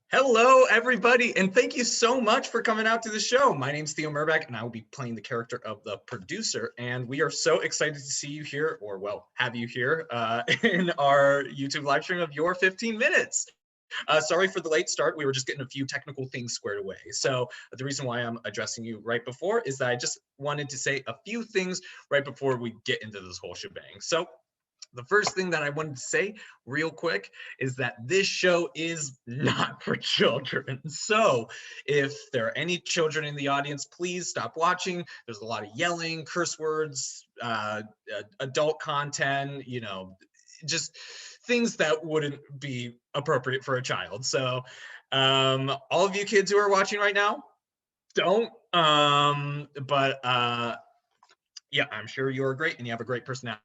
Hello, everybody, and thank you so much for coming out to the show. My name's Theo Murback, and I will be playing the character of the producer, and we are so excited to see you here, or well, have you here in our YouTube live stream of Your 15 Minutes. Sorry for the late start. We were just getting a few technical things squared away. So the reason why I'm addressing you right before is that I just wanted to say a few things right before we get into this whole shebang. So the first thing that I wanted to say real quick is that this show is not for children. So if there are any children in the audience, please stop watching. There's a lot of yelling, curse words, adult content, just things that wouldn't be appropriate for a child. So all of you kids who are watching right now, don't. Yeah, I'm sure you're great and you have a great personality.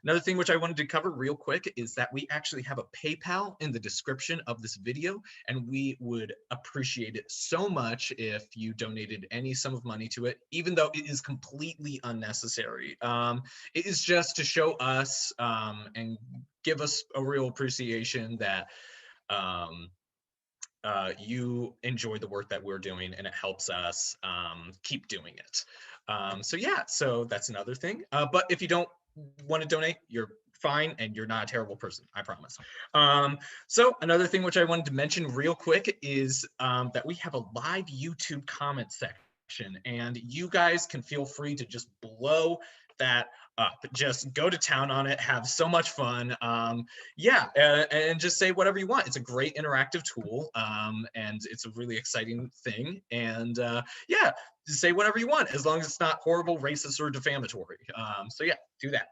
Another thing which I wanted to cover real quick is that we actually have a PayPal in the description of this video, and we would appreciate it so much if you donated any sum of money to it, even though it is completely unnecessary. It is just to show us and give us a real appreciation that you enjoy the work that we're doing, and it helps us keep doing it. So that's another thing. But if you don't want to donate, you're fine, and you're not a terrible person, I promise. So another thing which I wanted to mention real quick is that we have a live YouTube comment section, and you guys can feel free to just blow that up. Just go to town on it, have so much fun. And just say whatever you want. It's a great interactive tool, and it's a really exciting thing. And just say whatever you want, as long as it's not horrible, racist, or defamatory. Do that.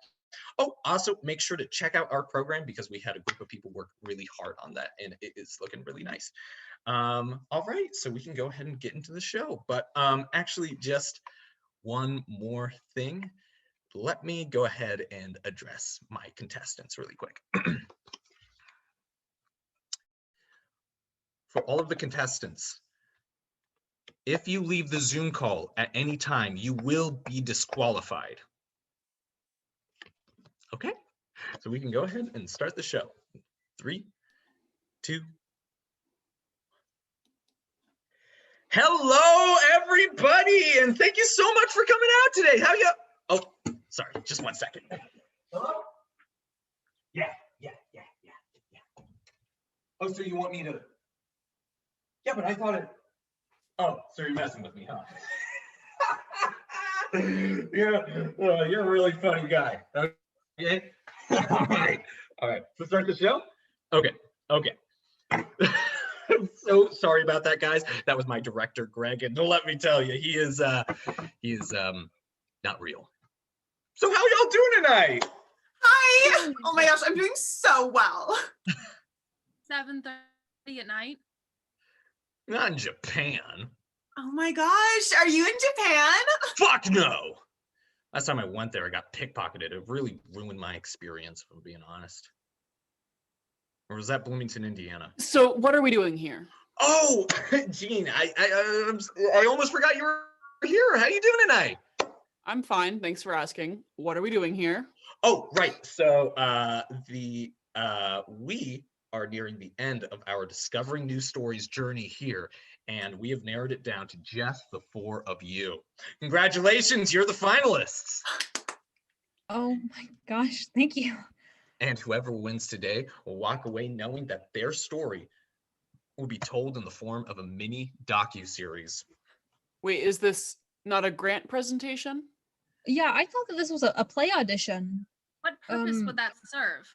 Oh, also make sure to check out our program, because we had a group of people work really hard on that, and it is looking really nice. All right, so we can go ahead and get into the show. But actually, just one more thing. Let me go ahead and address my contestants really quick. For all of the contestants, if you leave the Zoom call at any time, you will be disqualified. Okay, so we can go ahead and start the show. 3, 2. Hello, everybody, and thank you so much for coming out today. How you? Oh, sorry, just 1 second. Hello? Yeah. Oh, so you want me to? Yeah, but I thought it. Oh, so you're messing with me, huh? Yeah, you're a really funny guy. Okay. All right. So start the show. Okay. I'm so sorry about that, guys. That was my director, Greg, and let me tell you, he is not real. So how y'all doing tonight? Hi. Oh my gosh, I'm doing so well. 7:30 at night. Not in Japan. Oh my gosh, are you in Japan? Fuck no. Last time I went there, I got pickpocketed. It really ruined my experience, if I'm being honest. Or was that Bloomington, Indiana? So what are we doing here? Oh, Gene, I almost forgot you were here. How you doing tonight? I'm fine. Thanks for asking. What are we doing here? Oh, right. So we are nearing the end of our Discovering New Stories journey here, and we have narrowed it down to just the 4 of you. Congratulations, you're the finalists. Oh my gosh, thank you. And whoever wins today will walk away knowing that their story will be told in the form of a mini docu-series. Wait, is this not a grant presentation? Yeah, I thought that this was a play audition. What purpose would that serve?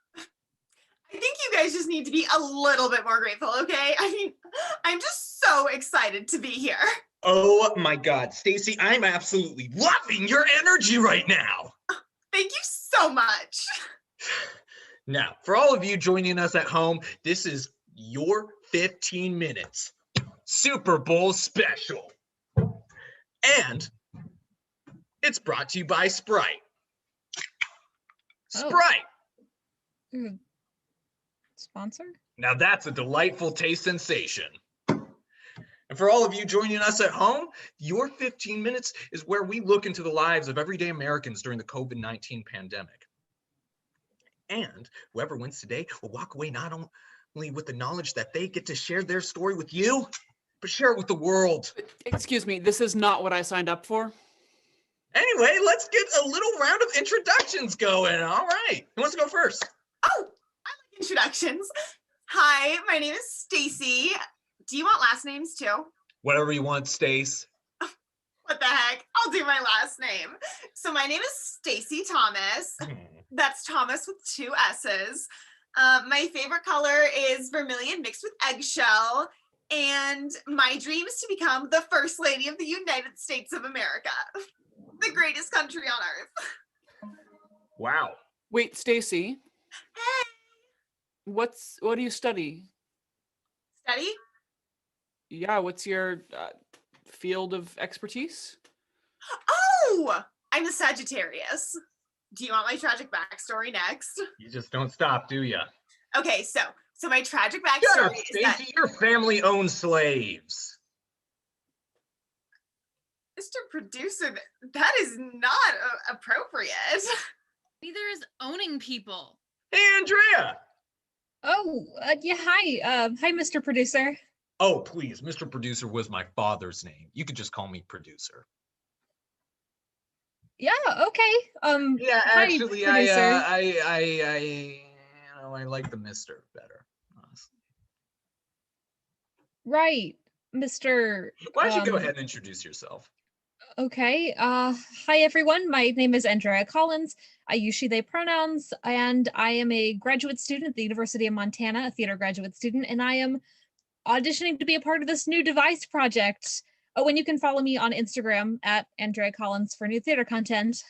I think you guys just need to be a little bit more grateful, okay? I mean, I'm just so excited to be here. Oh my God, Stacy, I'm absolutely loving your energy right now. Thank you so much. Now, for all of you joining us at home, this is Your 15 Minutes Super Bowl special. And it's brought to you by Sprite. Sprite. Sponsor? Now that's a delightful taste sensation. And for all of you joining us at home, Your 15 Minutes is where we look into the lives of everyday Americans during the COVID-19 pandemic. And whoever wins today will walk away with the knowledge that they get to share their story with you, but share it with the world. Excuse me, this is not what I signed up for. Anyway, let's get a little round of introductions going. All right. Who wants to go first? Oh, I like introductions. Hi, my name is Stacy. Do you want last names too? Whatever you want, Stace. What the heck? I'll do my last name. So my name is Stacy Thomas. That's Thomas with 2 S's. My favorite color is vermilion mixed with eggshell. And my dream is to become the First Lady of the United States of America, the greatest country on earth. Wow. Wait, Stacy, Hey, what do you study? steady? Yeah, what's your field of expertise? Oh, I'm a Sagittarius. Do you want my tragic backstory next? You just don't stop, do ya? Okay, so my tragic Shut backstory up, is that Stacy. Your family owns slaves. Mr. Producer, that is not appropriate. Neither is owning people. Hey, Andrea. Oh, yeah, hi. Hi, Mr. Producer. Oh, please. Mr. Producer was my father's name. You could just call me Producer. Yeah, okay. Yeah, hi, actually, producer. I like the Mister better, honestly. Right, Mr. Why don't you go um, ahead and introduce yourself? Okay. Hi everyone. My name is Andrea Collins. I use she, they pronouns, and I am a graduate student at the University of Montana, a theater graduate student, and I am auditioning to be a part of this new device project. Oh, and you can follow me on Instagram at Andrea Collins for new theater content.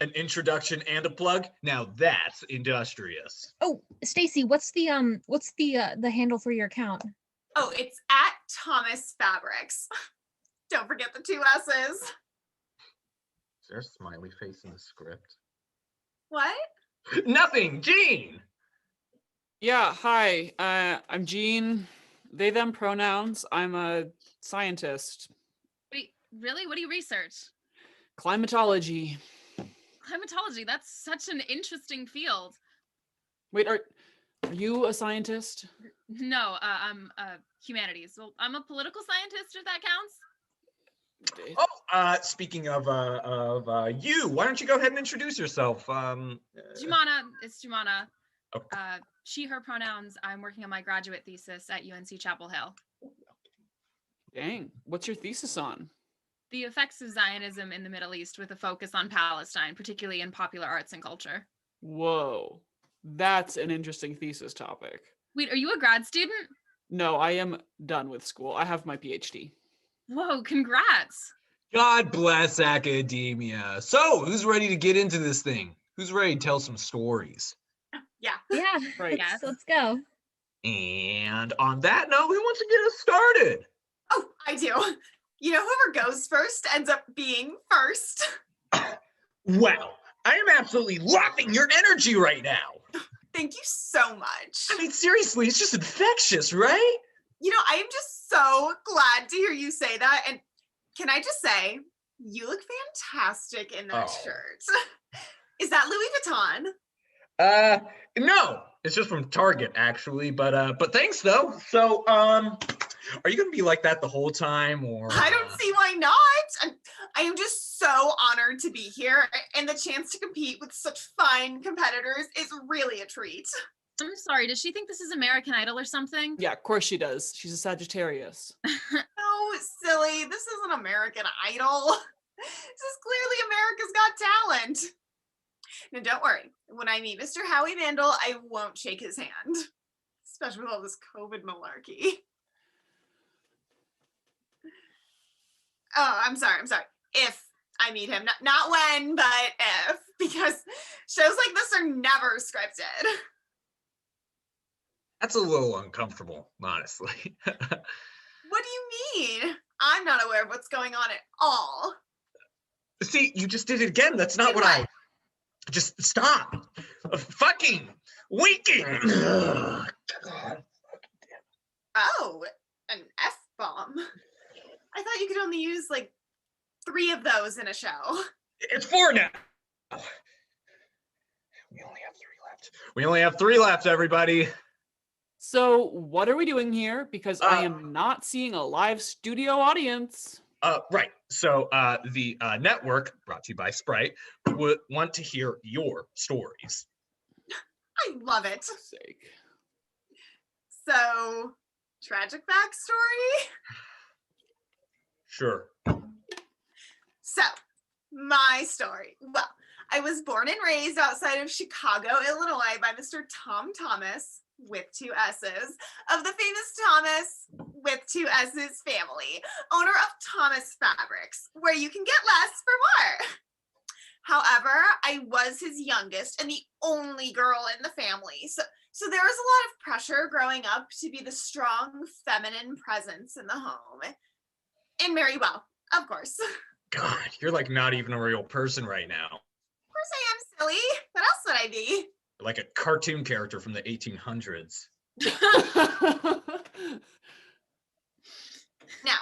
An introduction and a plug. Now that's industrious. Oh, Stacy, what's the handle for your account? Oh, it's at Thomas Fabrics. Don't forget the 2 S's. Is there a smiley face in the script? What? Nothing, Gene. Yeah, hi. I'm Gene. They, them pronouns. I'm a scientist. Wait, really? What do you research? Climatology. Climatology. That's such an interesting field. Wait, are you a scientist? No, I'm humanities. Well, I'm a political scientist, if that counts. Oh, speaking of you, why don't you go ahead and introduce yourself? Jumana, it's Jumana. Okay. She, her pronouns. I'm working on my graduate thesis at UNC Chapel Hill. Dang, what's your thesis on? The effects of Zionism in the Middle East with a focus on Palestine, particularly in popular arts and culture. Whoa, that's an interesting thesis topic. Wait, are you a grad student? No, I am done with school. I have my PhD. Whoa, congrats. God bless academia. So, who's ready to get into this thing? Who's ready to tell some stories? Yeah. Yeah, Right. Yes. let's go. And on that note, who wants to get us started? Oh, I do. You know, whoever goes first ends up being first. Well, I am absolutely loving your energy right now. Thank you so much. I mean, seriously, it's just infectious, right? You know, I am just so glad to hear you say that. And can I just say, you look fantastic in that Oh. shirt. Is that Louis Vuitton? No, it's just from Target actually, but thanks though. So, are you gonna be like that the whole time, or? I don't see why not. I am just so honored to be here, and the chance to compete with such fine competitors is really a treat. I'm sorry, does she think this is American Idol or something? Yeah, of course she does. She's a Sagittarius. Oh, silly. This isn't American Idol. This is clearly America's Got Talent. Now, don't worry. When I meet Mr. Howie Mandel, I won't shake his hand, especially with all this COVID malarkey. Oh, I'm sorry. If I meet him, not when, but if, because shows like this are never scripted. That's a little uncomfortable, honestly. What do you mean? I'm not aware of what's going on at all. See, you just did it again. That's not Did what what? I. Just stop. Fucking winking. Ugh, God. Oh, an F-bomb. I thought you could only use like 3 of those in a show. It's 4 now. We only have 3 left. left. We only have 3 left, everybody. So what are we doing here? Because I Uh, am not seeing a live studio audience. Right. So the network, brought to you by Sprite, would want to hear your stories. I love it. Sake. So, tragic backstory. Sure. So, my story. Well, I was born and raised outside of Chicago, Illinois, by Mr. Tom Thomas with 2 S's of the famous Thomas with 2 S's family, owner of Thomas Fabrics, where you can get less for more. However, I was his youngest and the only girl in the family. So there was a lot of pressure growing up to be the strong feminine presence in the home. And marry well, of course. Of God, you're like not even a real person right now. course I am silly. What else would I be? Like a cartoon character from the 1800s. Now,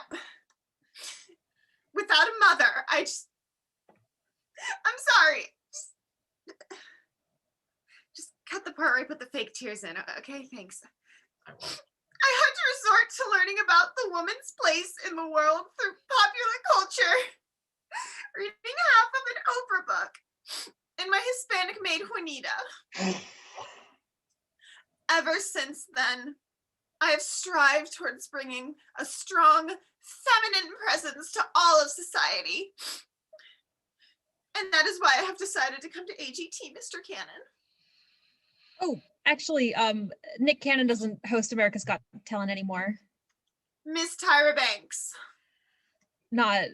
without a mother, I'm sorry. Just cut the part where I put the fake tears in. Okay, thanks. I won't. I had to resort to learning about the woman's place in the world through popular culture, reading half of an Oprah book, and my Hispanic maid Juanita. Ever since then, I have strived towards bringing a strong feminine presence to all of society. And that is why I have decided to come to AGT, Mr. Cannon. Oh, actually, Nick Cannon doesn't host America's Got Talent anymore. Miss Tyra Banks. Not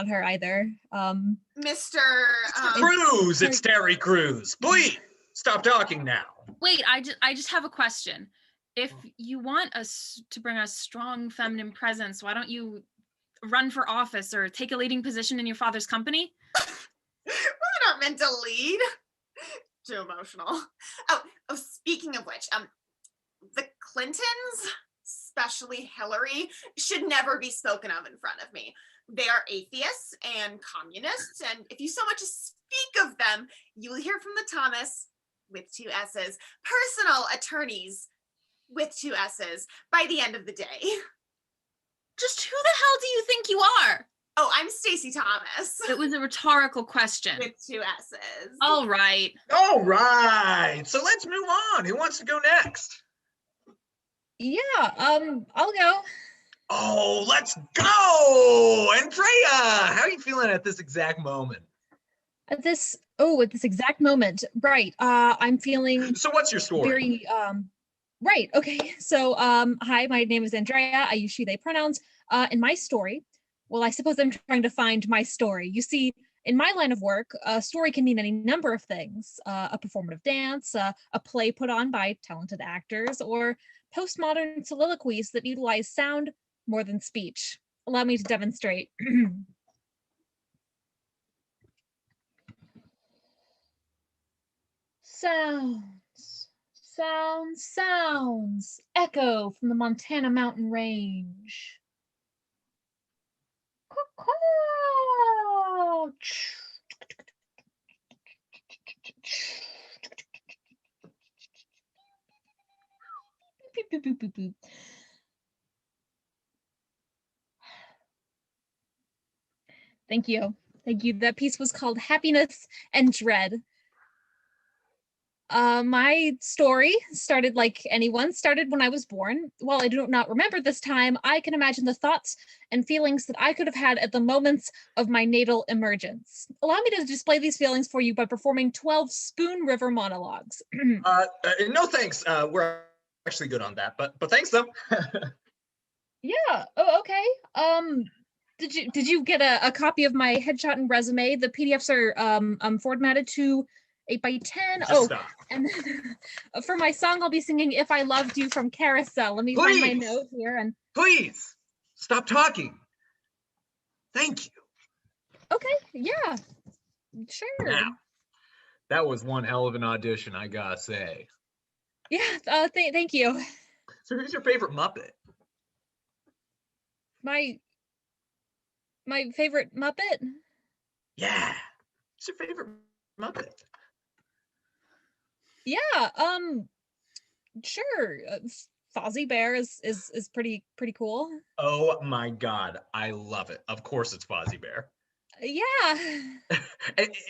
her either. Mr. Cruz, it's Terry Crews. Please stop talking now. Wait, I just have a question. If you want us to bring a strong feminine presence, why don't you run for office or take a leading position in your father's company? Women aren't meant to lead. Too emotional. Oh, speaking of which, the Clintons, especially Hillary, should never be spoken of in front of me. They are atheists and communists, and if you so much as speak of them, you will hear from the Thomas with 2 S's, personal attorneys with 2 S's by the end of the day. Just who the hell do you think you are? Oh, I'm Stacey Thomas It was a rhetorical question. with 2 S's. All right. All right. So let's move on. Who wants to go next? Yeah, I'll go. Oh, let's go. Andrea, how are you feeling at this exact moment? At this exact moment, right? I'm feeling So what's your story? very right. Okay. So hi, my name is Andrea. I use she they pronouns. In my story, well, I suppose I'm trying to find my story. You see, in my line of work, a story can mean any number of things: a performative dance, a play put on by talented actors, or postmodern soliloquies that utilize sound more than speech. Allow me to demonstrate. Sounds echo from the Montana mountain range. Caw-caw. Beep, beep, beep, beep, beep. Thank you. Thank you. That piece was called Happiness and Dread. My story started like anyone, started when I was born. While I do not remember this time, I can imagine the thoughts and feelings that I could have had at the moments of my natal emergence. Allow me to display these feelings for you by performing 12 Spoon River monologues. No thanks. We're actually good on that, but thanks though. Yeah. Oh, okay. Did you get a copy of my headshot and resume? The PDFs are formatted to 8x10. Just stop. And then, for my song, I'll be singing "If I Loved You" from Carousel. Let me find my Please. note here. And Please stop talking. Thank you. okay, yeah, sure. Now, that was one hell of an audition, I gotta say. Yeah. Thank you. So who's your favorite Muppet? My favorite Muppet. Yeah. Who's your favorite Muppet? Yeah, sure. Fozzie Bear is pretty cool. Oh my God, I love it. Of course it's Fozzie Bear. Yeah.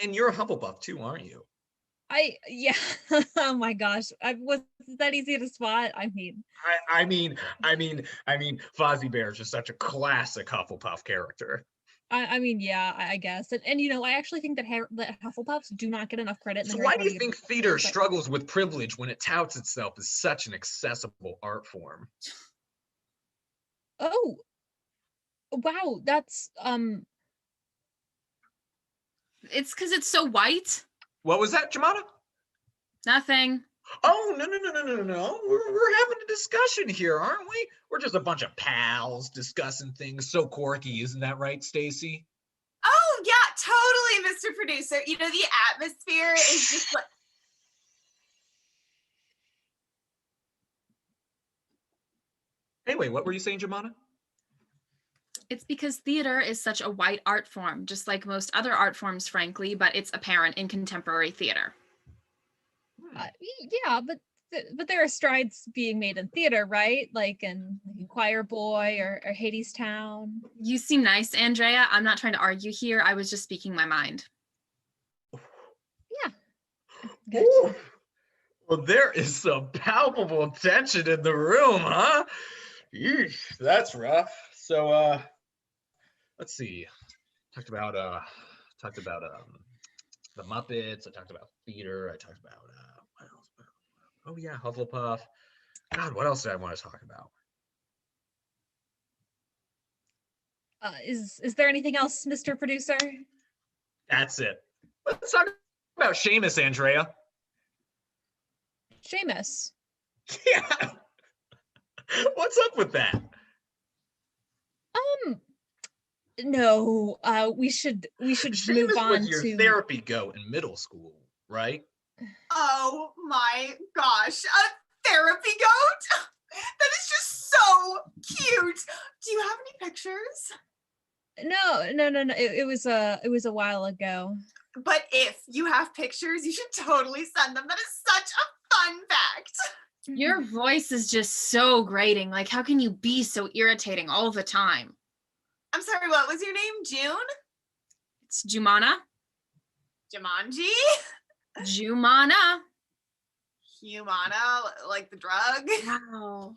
And you're a Hufflepuff too, aren't you? Yeah. Oh my gosh. Was that easy to spot? I mean, Fozzie Bear is just such a classic Hufflepuff character. I mean, yeah, I guess. And you know, I actually think that Hufflepuffs do not get enough credit in the So Harry why do Potter you think universe, theater but- struggles with privilege when it touts itself as such an accessible art form? Oh, wow, that's It's because it's so white. What was that, Jamada? Nothing. Oh, no. We're having a discussion here, aren't we? We're just a bunch of pals discussing things so quirky, isn't that right, Stacy? Oh yeah, totally, Mr. Producer. You know, the atmosphere is just like Anyway, what were you saying, Jamada? It's because theater is such a white art form, just like most other art forms, frankly, but it's apparent in contemporary theater. yeah, but there are strides being made in theater, right? Like in Choir Boy or Hadestown. You seem nice, Andrea. I'm not trying to argue here. I was just speaking my mind. Yeah. Ooh. Well, there is some palpable tension in the room, huh? Yeesh, that's rough. So, let's see. Talked about the Muppets. I talked about theater. I talked about what else? Oh yeah, Hufflepuff. God, what else did I want to talk about? Is there anything else, Mr. Producer? That's it. Let's talk about Seamus, Andrea. Seamus. Yeah. What's up with that? No, we should move Seamus on was your to therapy goat in middle school, right? oh my gosh, a therapy goat? That is just so cute. Do you have any pictures? No. It was a while ago. But if you have pictures, you should totally send them. That is such a fun fact. Your voice is just so grating. Like, how can you be so irritating all the time? I'm sorry, what was your name? June? It's Jumana. Jumanji? Jumana. Humana, like the drug? Wow.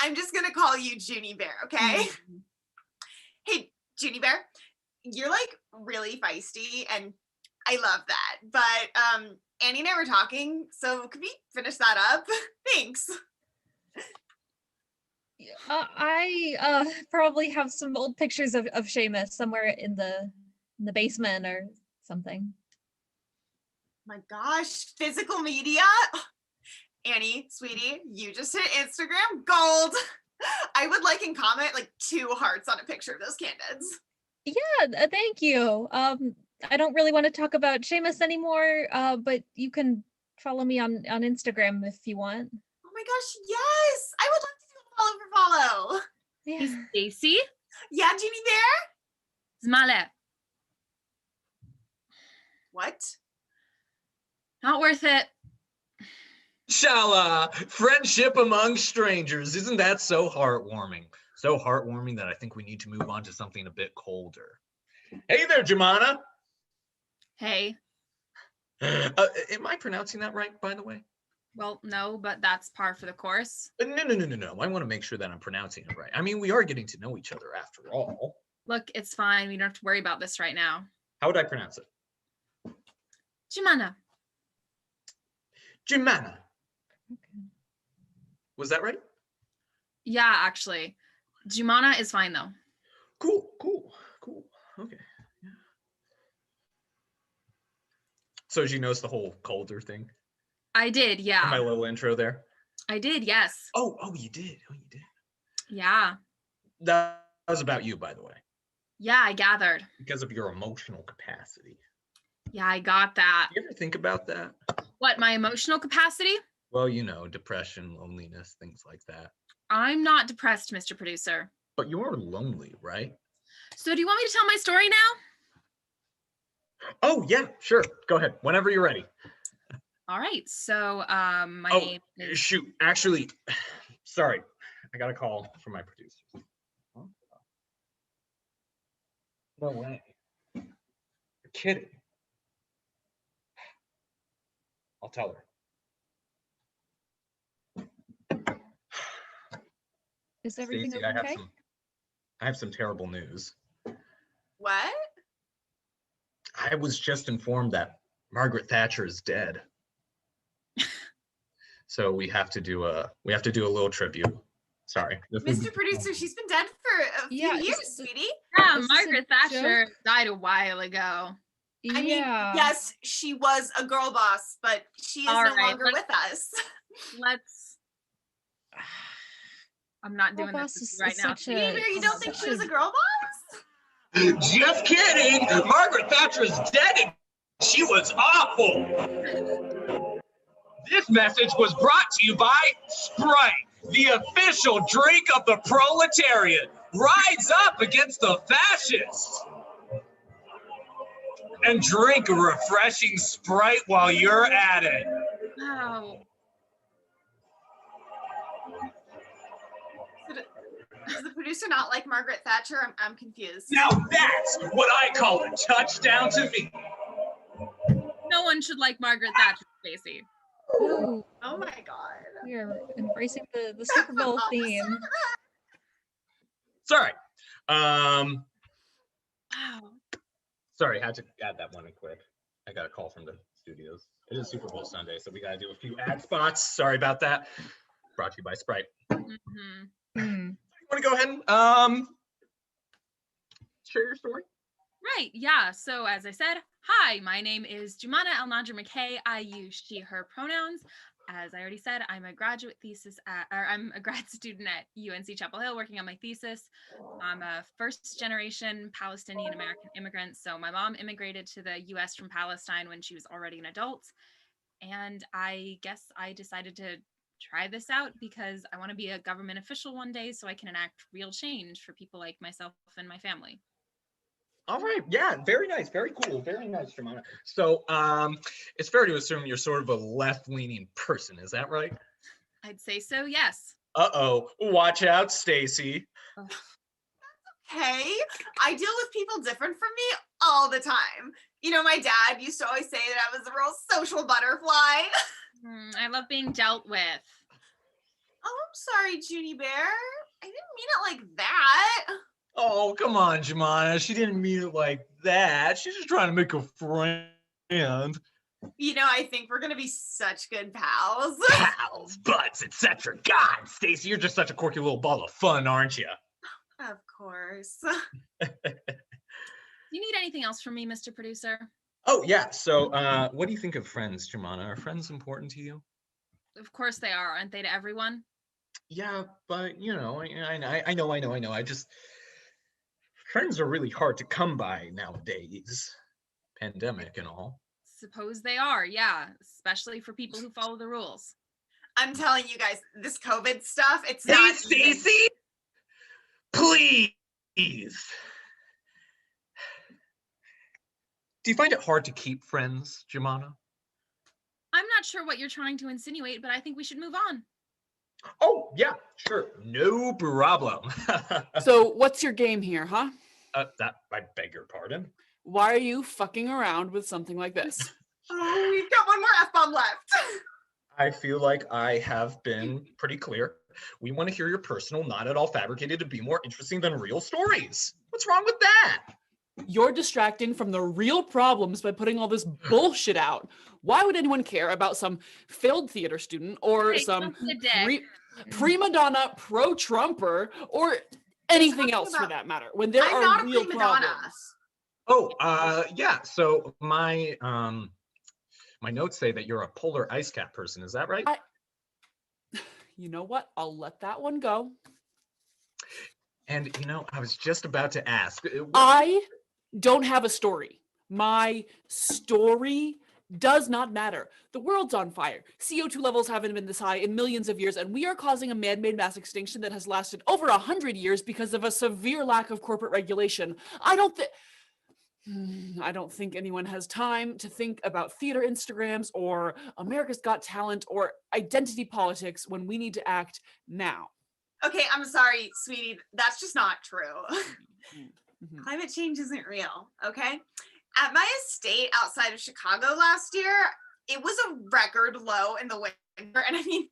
I'm just gonna call you Junie Bear, okay? Hey, Junie Bear, you're like really feisty and I love that. But Annie and I were talking, so could we finish that up? Thanks. I probably have some old pictures of Seamus somewhere in the basement or something. My gosh, physical media? Annie, sweetie, you just hit Instagram gold. I would like and comment like 2 hearts on a picture of those candids. Yeah, thank you. I don't really want to talk about Seamus anymore, but you can follow me on Instagram if you want. Oh my gosh, yes! I would love to do a follow for follow. Hey, Yeah. Stacy. Yeah, Junie Bear? Zmale. What? Not worth it. Shala, friendship among strangers. Isn't that so heartwarming? So heartwarming that I think we need to move on to something a bit colder. Hey there, Jumana. Hey. Am I pronouncing that right, by the way? Well, no, but that's par for the course. No. I want to make sure that I'm pronouncing it right. I mean, we are getting to know each other after all. Look, it's fine. We don't have to worry about this right now. How would I pronounce it? Jumana. Jumana. Was that right? Yeah, actually. Jumana is fine though. Cool. Okay. Yeah. So she knows the whole colder thing? I did, My yeah. little intro there? I did, yes. Oh, you did. Yeah. That was about you, by the way, Yeah, I gathered. because of your emotional capacity. Yeah, I got that. You ever think about that? What, my emotional capacity? Well, depression, loneliness, things like that. I'm not depressed, Mr. Producer. But you're lonely, right? So do you want me to tell my story now? Oh, yeah, sure. Go ahead. Whenever you're ready. All right. So my Oh, name is shoot. Actually, sorry. I got a call from my producers. Huh? No way. You're kidding. I'll tell her. Is everything Stacey, okay? I have some terrible news. What? I was just informed that Margaret Thatcher is dead. So we have to do a little tribute. Sorry. Mr. Producer, she's been dead for a few Yeah, years, is- sweetie. yeah, Is this a Margaret Thatcher joke? died a while ago. I mean, Yeah. yes, she was a girl boss, but she is All no right, longer with us. Let's. I'm not Girl doing boss this is right now. such a- Beaver, you don't think she was a girl boss? Just kidding. Margaret Thatcher is dead and she was awful. This message was brought to you by Sprite, the official drink of the proletariat. Rise up against the fascists. And drink a refreshing Sprite while you're at it. Wow. Does the producer not like Margaret Thatcher? I'm confused. Now that's what I call a touchdown to me. No one should like Margaret Thatcher, Stacey. Ooh, Oh my god. we are embracing the Super Bowl theme. Sorry. Wow. Sorry, had to add that one in quick. I got a call from the studios. It is Super Bowl Sunday, so we gotta do a few ad spots. Sorry about that. Brought to you by Sprite. Mhm. Hmm. You want to go ahead and share your story? Right. Yeah. So as I said, hi, my name is Jumana El-Nadra McKay. I use she, her pronouns. As I already said, I'm a graduate I'm a grad student at UNC Chapel Hill working on my thesis. I'm a first generation Palestinian American immigrant. So my mom immigrated to the US from Palestine when she was already an adult. And I guess I decided to try this out because I want to be a government official one day so I can enact real change for people like myself and my family. All right. Yeah. Very nice. Very cool. Very nice, Jemima. So, it's fair to assume you're sort of a left-leaning person. Is that right? I'd say so, yes. Uh-oh. Watch out, Stacey. Hey, I deal with people different from me all the time. You know, my dad used to always say that I was a real social butterfly. I love being dealt with. Oh, I'm sorry, Junie Bear. I didn't mean it like that. Oh, come on, Jemima. She didn't mean it like that. She's just trying to make a friend. You know, I think we're gonna be such good pals. Pals, buds, etc. God, Stacey, you're just such a quirky little ball of fun, aren't you? Of course. Do you need anything else from me, Mr. Producer? Oh, yeah. So, what do you think of friends, Jemima? Are friends important to you? Of course they are, aren't they to everyone? Yeah, but you know, I know. Friends are really hard to come by nowadays. Pandemic and all. Suppose they are, yeah, especially for people who follow the rules. I'm telling you guys, this COVID stuff, it's Hey, not even- Stacey! Please! Do you find it hard to keep friends, Jemima? I'm not sure what you're trying to insinuate, but I think we should move on. Oh, yeah, sure. No problem. So what's your game here, huh? That, I beg your pardon. Why are you fucking around with something like this? Oh, we've got one more F-bomb left. I feel like I have been pretty clear. We want to hear your personal, not at all fabricated, to be more interesting than real stories. What's wrong with that? You're distracting from the real problems by putting all this bullshit out. Why would anyone care about some failed theater student or Hey, some don't be a dick. prima donna pro-Trumper or anything talking else for about? that matter when there I'm are not a real prima donna. problems? Oh, yeah. So my my notes say that you're a polar ice cap person. Is that right? You know what? I'll let that one go. And you know, I was just about to ask. I don't have a story. My story does not matter. The world's on fire. CO2 levels haven't been this high in millions of years, and we are causing a man-made mass extinction that has lasted over 100 years because of a severe lack of corporate regulation. I don't think... I don't think anyone has time to think about theater Instagrams or America's Got Talent or identity politics when we need to act now. Okay, I'm sorry, sweetie. That's just not true. Mhm. Climate change isn't real, okay? At my estate outside of Chicago last year, it was a record low in the winter. And I mean,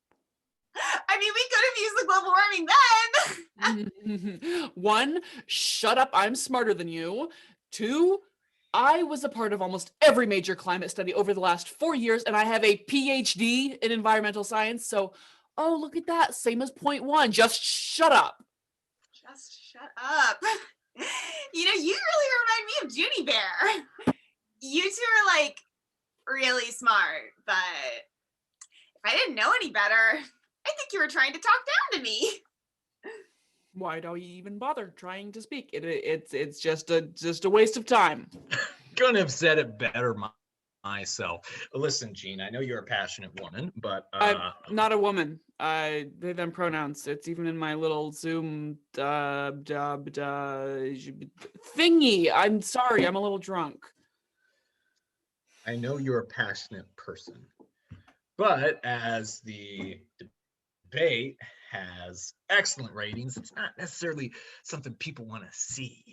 we could have used the global warming then. 1, shut up, I'm smarter than you. 2, I was a part of almost every major climate study over the last 4 years, and I have a PhD in environmental science. So, oh, look at that. Same as point 1. Just shut up. Just shut up. You really remind me of Junie Bear. You two are like really smart, but if I didn't know any better, I think you were trying to talk down to me. Why do you even bother trying to speak? It's just a waste of time. Couldn't have said it better myself. Listen, Jean, I know you're a passionate woman, but I'm not a woman. They them pronouns. It's even in my little Zoom thingy. I'm sorry, I'm a little drunk. I know you're a passionate person, but as the debate has excellent ratings, it's not necessarily something people want to see,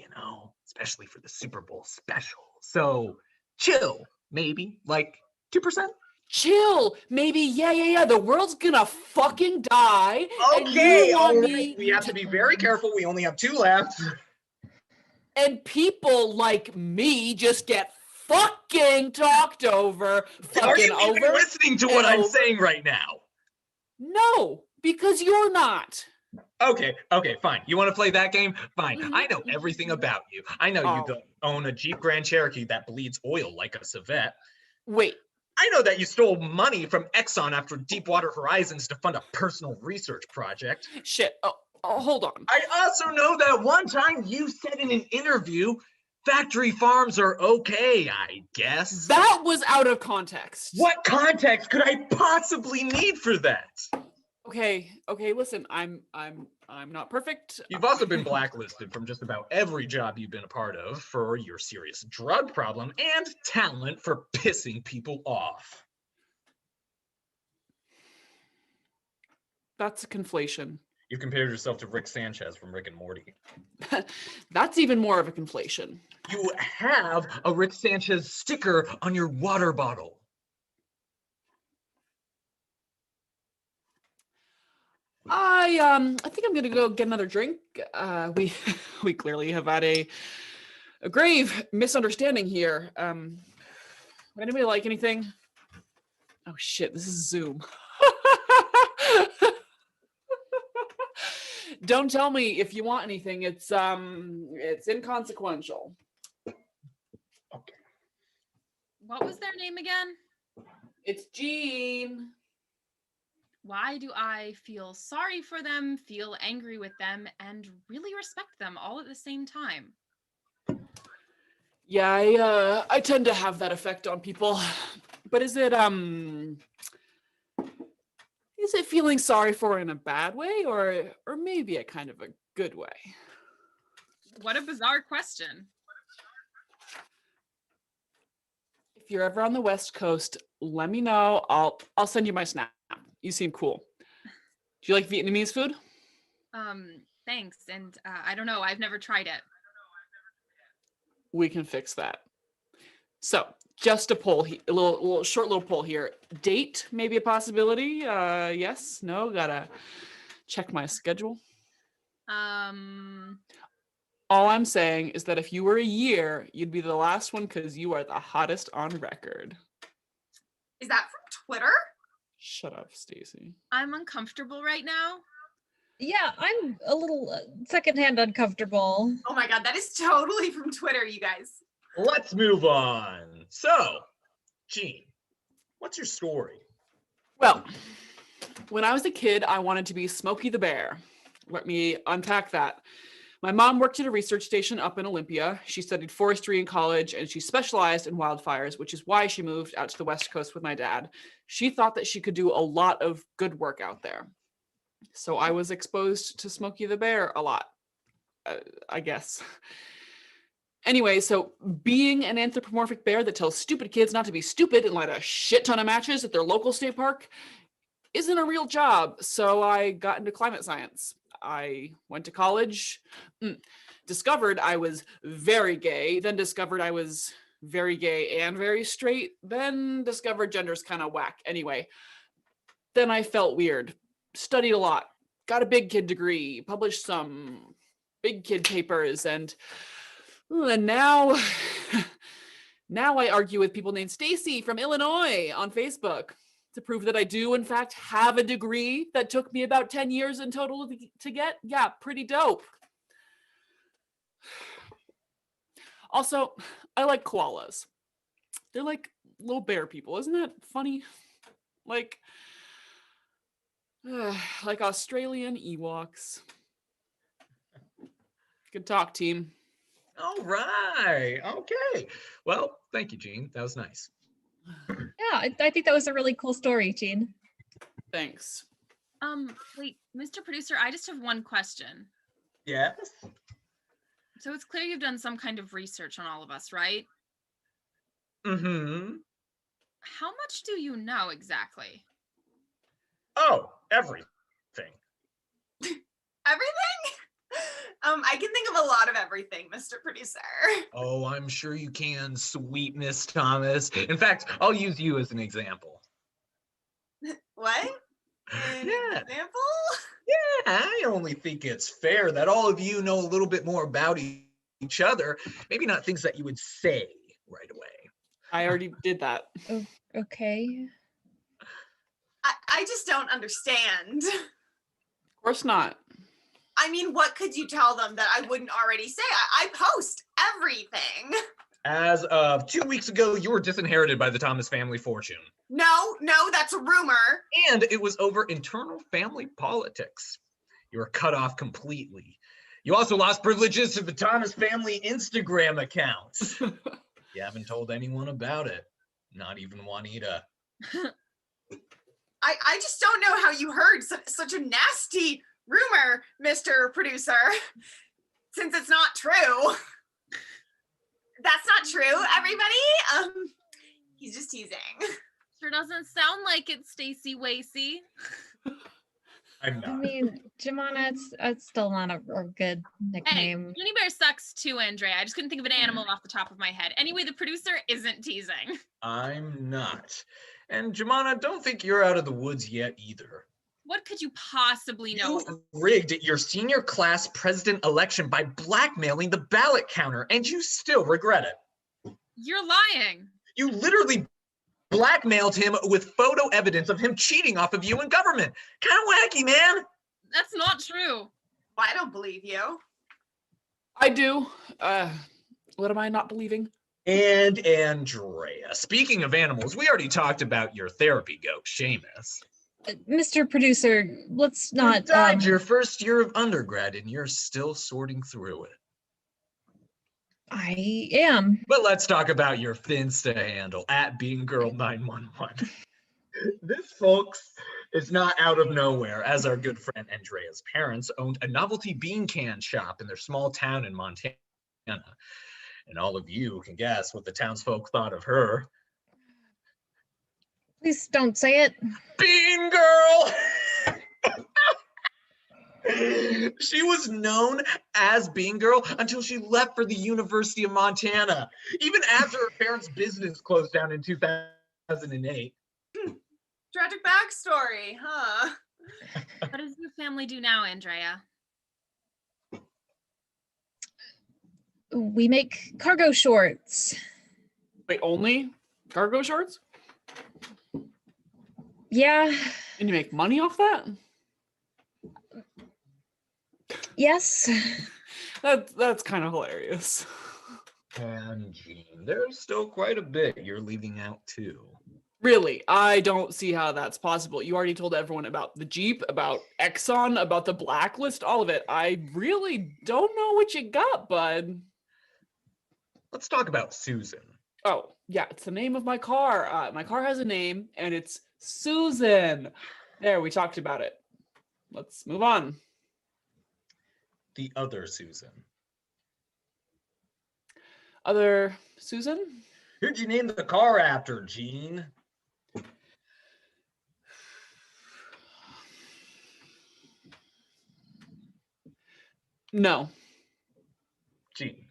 especially for the Super Bowl special. So chill, maybe like 2%. Chill, maybe. Yeah. The world's gonna fucking die. Okay, all want right. me We have to be very careful. We only have 2 left. And people like me just get fucking talked over. Are you Fucking even over. listening to what and I'm over. saying right now? No, because you're not. Okay, fine. You want to play that game? Fine. Mhm. I know everything about you. I know you don't own a Jeep Grand Cherokee that bleeds oil like a civet. Wait. I know that you stole money from Exxon after Deepwater Horizons to fund a personal research project. Shit. Oh, hold on. I also know that one time you said in an interview, factory farms are okay, I guess. That was out of context. What context could I possibly need for that? Okay, listen, I'm not perfect. You've also been blacklisted from just about every job you've been a part of for your serious drug problem and talent for pissing people off. That's a conflation. You compared yourself to Rick Sanchez from Rick and Morty. That's even more of a conflation. You have a Rick Sanchez sticker on your water bottle. I think I'm gonna go get another drink. We clearly have had a grave misunderstanding here. Would anybody like anything? Oh shit, this is Zoom. Don't tell me if you want anything. It's inconsequential. Okay. What was their name again? It's Jean. Why do I feel sorry for them, feel angry with them, and really respect them all at the same time? Yeah, I tend to have that effect on people. But is it feeling sorry for in a bad way or maybe a kind of a good way? What a bizarre question. If you're ever on the West Coast, let me know. I'll send you my snap. You seem cool. Do you like Vietnamese food? Thanks. And I don't know. I've never tried it. We can fix that. So just a poll, a little short poll here. Date maybe a possibility? Yes, no, gotta check my schedule. All I'm saying is that if you were a year, you'd be the last one because you are the hottest on record. Is that from Twitter? Shut up, Stacy. I'm uncomfortable right now. Yeah, I'm a little secondhand uncomfortable. Oh my God, that is totally from Twitter, you guys. Let's move on. So, Jean, what's your story? Well, when I was a kid, I wanted to be Smokey the Bear. Let me unpack that. My mom worked at a research station up in Olympia. She studied forestry in college and she specialized in wildfires, which is why she moved out to the West Coast with my dad. She thought that she could do a lot of good work out there. So I was exposed to Smokey the Bear a lot, I guess. Anyway, so being an anthropomorphic bear that tells stupid kids not to be stupid and light a shit ton of matches at their local state park isn't a real job. So I got into climate science. I went to college, discovered I was very gay, then discovered I was very gay and very straight, then discovered gender's kind of whack. Anyway, then I felt weird, studied a lot, got a big kid degree, published some big kid papers, and now I argue with people named Stacy from Illinois on Facebook to prove that I do in fact have a degree that took me about 10 years in total to get. Yeah, pretty dope. Also, I like koalas. They're like little bear people. Isn't that funny? Like Australian Ewoks. Good talk, team. All right. Okay. Well, thank you, Gene. That was nice. Yeah, I think that was a really cool story, Gene. Thanks. Wait, Mr. Producer, I just have one question. Yes. So it's clear you've done some kind of research on all of us, right? Mm-hmm. How much do you know exactly? Oh, everything. Everything? I can think of a lot of everything, Mr. Producer. Oh, I'm sure you can, sweet Miss Thomas. In fact, I'll use you as an example. What? An Yeah. example? Yeah, I only think it's fair that all of you know a little bit more about each other. Maybe not things that you would say right away. I already did that. Okay. I just don't understand. Of course not. I mean, what could you tell them that I wouldn't already say? I post everything. As of 2 weeks ago, you were disinherited by the Thomas family fortune. No, that's a rumor. And it was over internal family politics. You were cut off completely. You also lost privileges to the Thomas family Instagram accounts. You haven't told anyone about it. Not even Juanita. I just don't know how you heard such a nasty rumor, Mr. Producer, since it's not true. That's not true, everybody. He's just teasing. Sure doesn't sound like it, Stacy Wasey. I'm I not. mean, Jemana, it's still not a good Hey, nickname. Uni Bear sucks too, Andrea. I just couldn't think of an animal off the top of my head. Anyway, the producer isn't teasing. I'm not. And Jemana, don't think you're out of the woods yet either. What could you possibly know? You rigged your senior class president election by blackmailing the ballot counter, and you still regret it. You're lying. You literally blackmailed him with photo evidence of him cheating off of you in government. Kind of wacky, man. That's not true. Well, I don't believe you. I do. What am I not believing? And Andrea, speaking of animals, we already talked about your therapy goat, Seamus. Mr. Producer, let's You not. died your first year of undergrad, and you're still sorting through it. I am. But let's talk about your Finsta handle at BeingGirl911. This, folks, is not out of nowhere, as our good friend Andrea's parents owned a novelty bean can shop in their small town in Montana. And all of you can guess what the townsfolk thought of her. Please don't say it. Bean Girl! She was known as Bean Girl until she left for the University of Montana, even after her parents' business closed down in 2008. Tragic backstory, huh? What does your family do now, Andrea? We make cargo shorts. Wait, only cargo shorts? Yeah. And you make money off that? Yes. That's kind of hilarious. And Gene, there's still quite a bit you're leaving out too. Really, I don't see how that's possible. You already told everyone about the Jeep, about Exxon, about the blacklist, all of it. I really don't know what you got, bud. Let's talk about Susan. Oh, yeah, it's the name of my car. My car has a name, and it's Susan. There, we talked about it. Let's move on. The other Susan. Other Susan? Who'd you name the car after, Gene? No. Gene.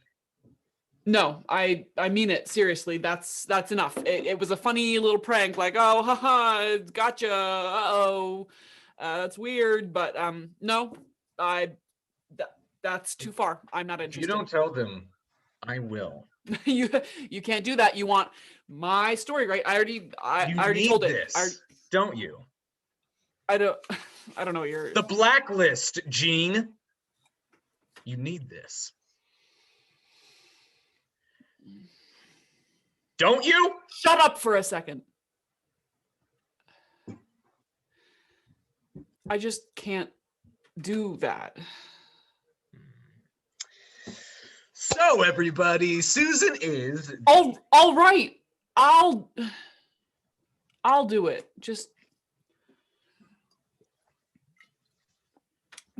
No, I mean it seriously. That's enough. It was a funny little prank, like, oh, haha, gotcha. Uh-oh. That's weird, but no. That's too far. I'm not If interested. you don't tell them, I will. you can't do that. You want my story, right? I already need told this, it. don't you? I don't know what you're The blacklist, Gene. You need this. Don't you? Shut up for a second. I just can't do that. So everybody, Susan is All right. I'll do it. Just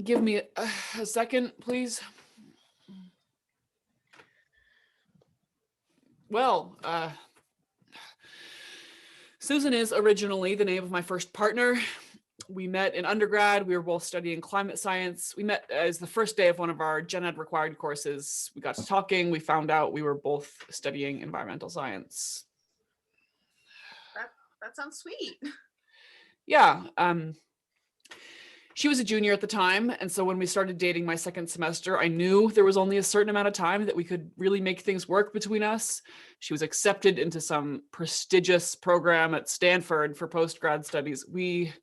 give me a second, please. Well, Susan is originally the name of my first partner. We met in undergrad. We were both studying climate science. We met as the first day of one of our gen ed required courses. We got to talking. We found out we were both studying environmental science. That sounds sweet. Yeah. She was a junior at the time. And so when we started dating my second semester, I knew there was only a certain amount of time that we could really make things work between us. She was accepted into some prestigious program at Stanford for post-grad studies. We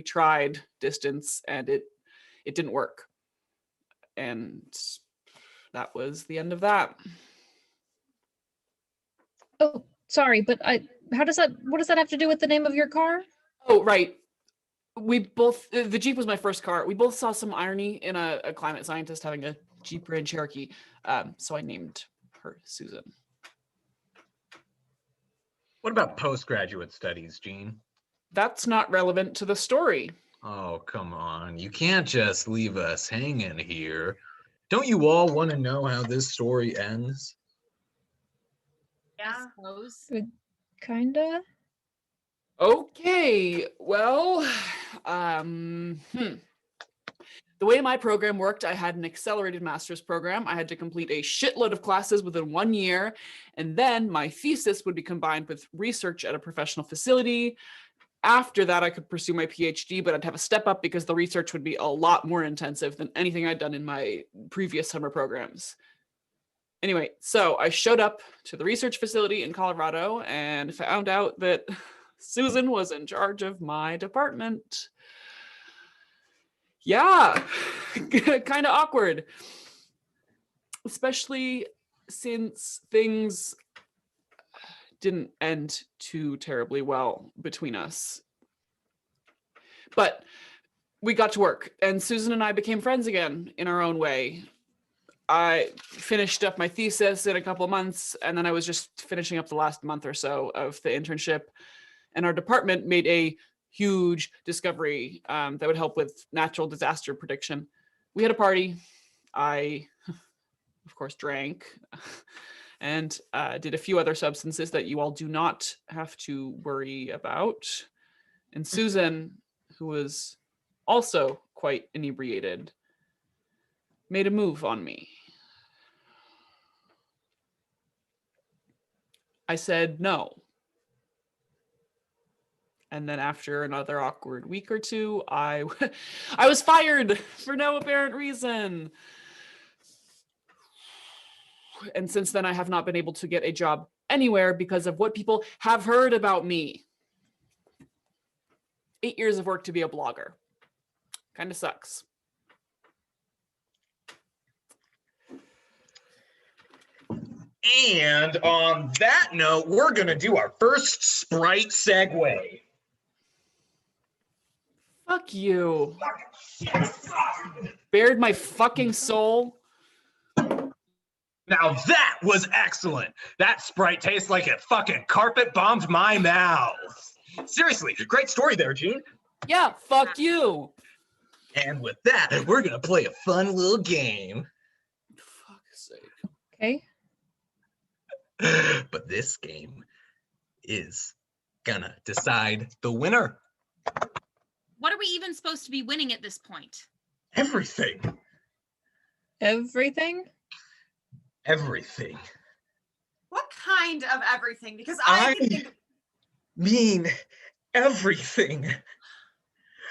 tried distance and it didn't work. And that was the end of that. Oh, sorry, but what does that have to do with the name of your car? Oh, right. We both, the Jeep was my first car. We both saw some irony in a climate scientist having a Jeep Grand Cherokee. So I named her Susan. What about postgraduate studies, Gene? That's not relevant to the story. Oh, come on. You can't just leave us hanging here. Don't you all want to know how this story ends? Yeah. Suppose. Kinda. Okay, well, the way my program worked, I had an accelerated master's program. I had to complete a shitload of classes within 1 year, and then my thesis would be combined with research at a professional facility. After that, I could pursue my PhD, but I'd have a step up because the research would be a lot more intensive than anything I'd done in my previous summer programs. Anyway, so I showed up to the research facility in Colorado and found out that Susan was in charge of my department. Yeah, kind of awkward, especially since things didn't end too terribly well between us. But we got to work, and Susan and I became friends again in our own way. I finished up my thesis in a couple of months, and then I was just finishing up the last month or so of the internship. And our department made a huge discovery that would help with natural disaster prediction. We had a party. I, of course, drank and did a few other substances that you all do not have to worry about. And Susan, who was also quite inebriated, made a move on me. I said no. And then after another awkward week or two, I was fired for no apparent reason. And since then, I have not been able to get a job anywhere because of what people have heard about me. 8 years of work to be a blogger. Kind of sucks. And on that note, we're going to do our first Sprite segue. Fuck you. Bared my fucking soul. Now that was excellent. That Sprite tastes like it fucking carpet bombed my mouth. Seriously, great story there, Gene. Yeah, fuck you. And with that, we're going to play a fun little game. Fuck's sake. Okay. But this game is gonna decide the winner. What are we even supposed to be winning at this point? Everything. Everything? Everything. What kind of everything? Because I can think of Mean everything.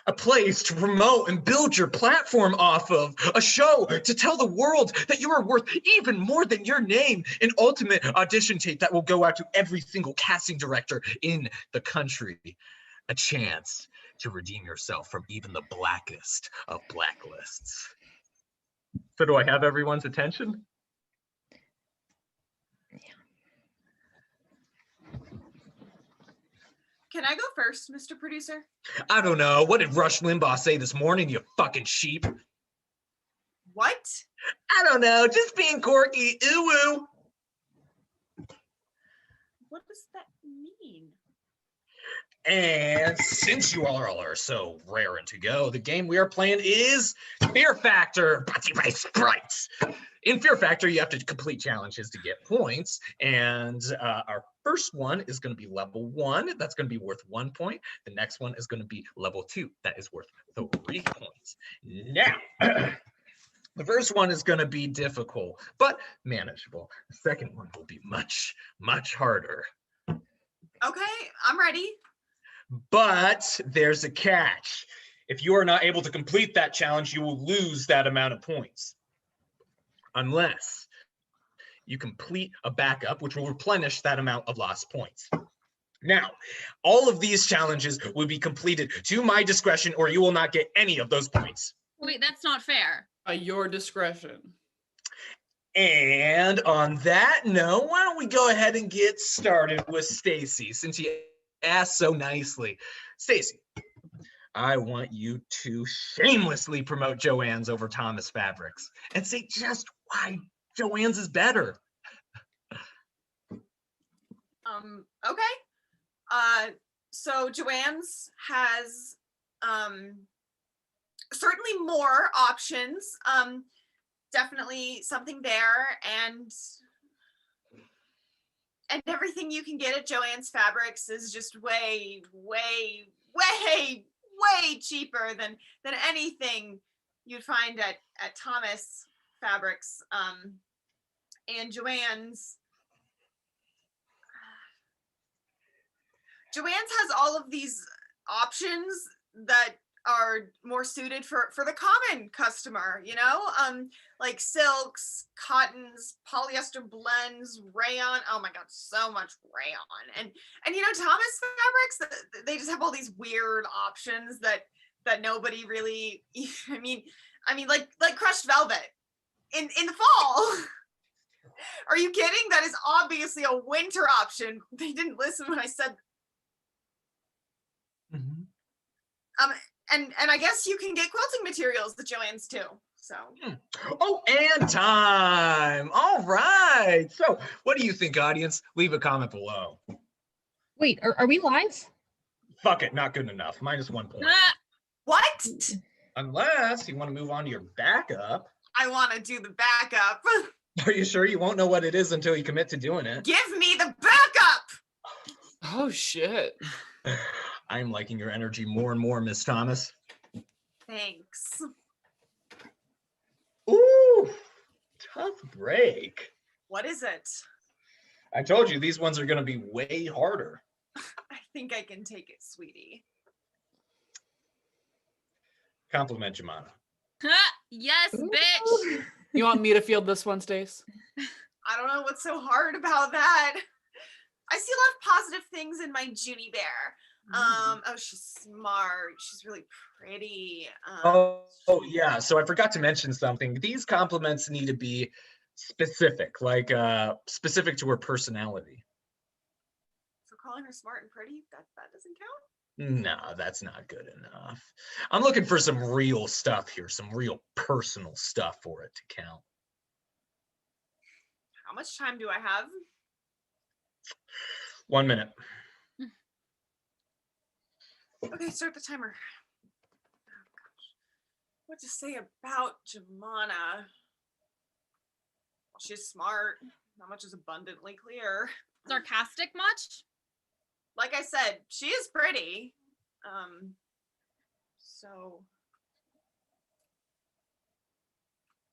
A place to promote and build your platform off of, a show to tell the world that you are worth even more than your name, an ultimate audition tape that will go out to every single casting director in the country, a chance to redeem yourself from even the blackest of blacklists. So do I have everyone's attention? Can I go first, Mr. Producer? I don't know. What did Rush Limbaugh say this morning, you fucking sheep? What? I don't know. Just being quirky. Ooh. What does that mean? And since you all are so raring to go, the game we are playing is Fear Factor, brought to you by Sprites. In Fear Factor, you have to complete challenges to get points. And our first one is going to be level 1. That's going to be worth 1 point. The next one is going to be level 2. That is worth 3 points. Now, the first one is going to be difficult, but manageable. The second one will be much, much harder. Okay, I'm ready. But there's a catch. If you are not able to complete that challenge, you will lose that amount of points. Unless you complete a backup, which will replenish that amount of lost points. Now, all of these challenges will be completed to my discretion, or you will not get any of those points. Wait, that's not fair. At your discretion. And on that note, why don't we go ahead and get started with Stacy, since you asked so nicely. Stacy, I want you to shamelessly promote Joann's over Thomas Fabrics and say just why Joann's is better. Okay. So Joann's has certainly more options. Definitely something there, and everything you can get at Joann's Fabrics is just way cheaper than anything you'd find at Thomas Fabrics. And Joann's has all of these options that are more suited for the common customer, you know, like silks, cottons, polyester blends, rayon. Oh my God, so much rayon. And you know, Thomas Fabrics, they just have all these weird options that nobody really, I mean, like crushed velvet in the fall. Are you kidding? That is obviously a winter option. They didn't listen when I said. Mm-hmm. And I guess you can get quilting materials at Joann's too. So. Oh, and time. All right. So what do you think, audience? Leave a comment below. Wait, are we live? Fuck it, not good enough. -1 point. What? Unless you want to move on to your backup. I want to do the backup. Are you sure you won't know what it is until you commit to doing it? Give me the backup. Oh, shit. I'm liking your energy more and more, Miss Thomas. Thanks. Ooh, tough break. What is it? I told you these ones are going to be way harder. I think I can take it, sweetie. Compliment Jemima. Yes, Ooh. bitch. You want me to field this one, Stace? I don't know what's so hard about that. I see a lot of positive things in my Junie Bear. Oh, she's smart. She's really pretty. Oh, yeah. So I forgot to mention something. These compliments need to be specific, like specific to her personality. So calling her smart and pretty, that doesn't count? No, that's not good enough. I'm looking for some real stuff here, some real personal stuff for it to count. How much time do I have? 1 minute. Okay, start the timer. Oh gosh. What to say about Jemima? Well, she's smart. Not much is abundantly clear. Sarcastic much? Like I said, she is pretty. So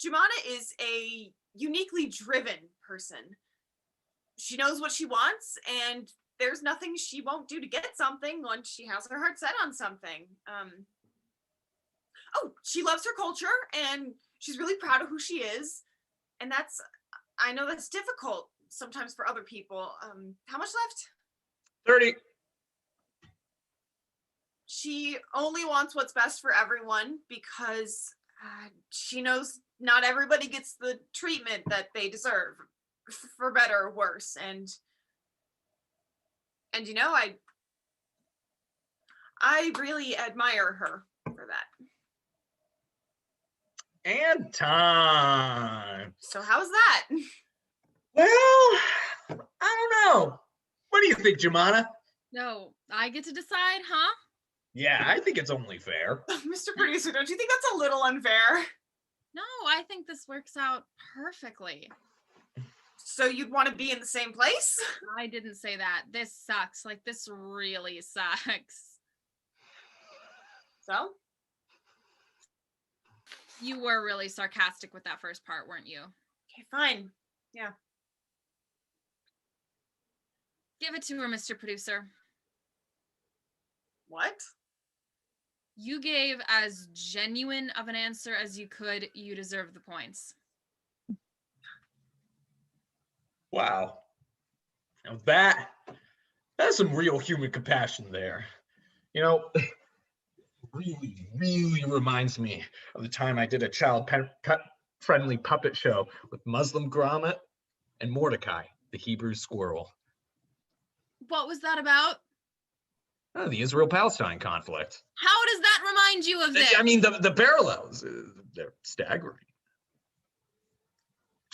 Jumana is a uniquely driven person. She knows what she wants, and there's nothing she won't do to get something once she has her heart set on something. She loves her culture, and she's really proud of who she is. And I know that's difficult sometimes for other people. How much left? 30. She only wants what's best for everyone because she knows not everybody gets the treatment that they deserve, for better or worse. And you know, I really admire her for that. And time. So how's that? Well, I don't know. What do you think, Jumana? No, I get to decide, huh? Yeah, I think it's only fair. Mr. Producer, don't you think that's a little unfair? No, I think this works out perfectly. So you'd want to be in the same place? I didn't say that. This sucks. Like, this really sucks. So? You were really sarcastic with that first part, weren't you? Okay, fine. Yeah. Give it to her, Mr. Producer. What? You gave as genuine of an answer as you could. You deserve the points. Wow. Now that's some real human compassion there. You know, really, really reminds me of the time I did a child-friendly puppet show with Muslim Gromit and Mordecai, the Hebrew squirrel. What was that about? Oh, the Israel-Palestine conflict. How does that remind you of this? I mean, the parallels, they're staggering.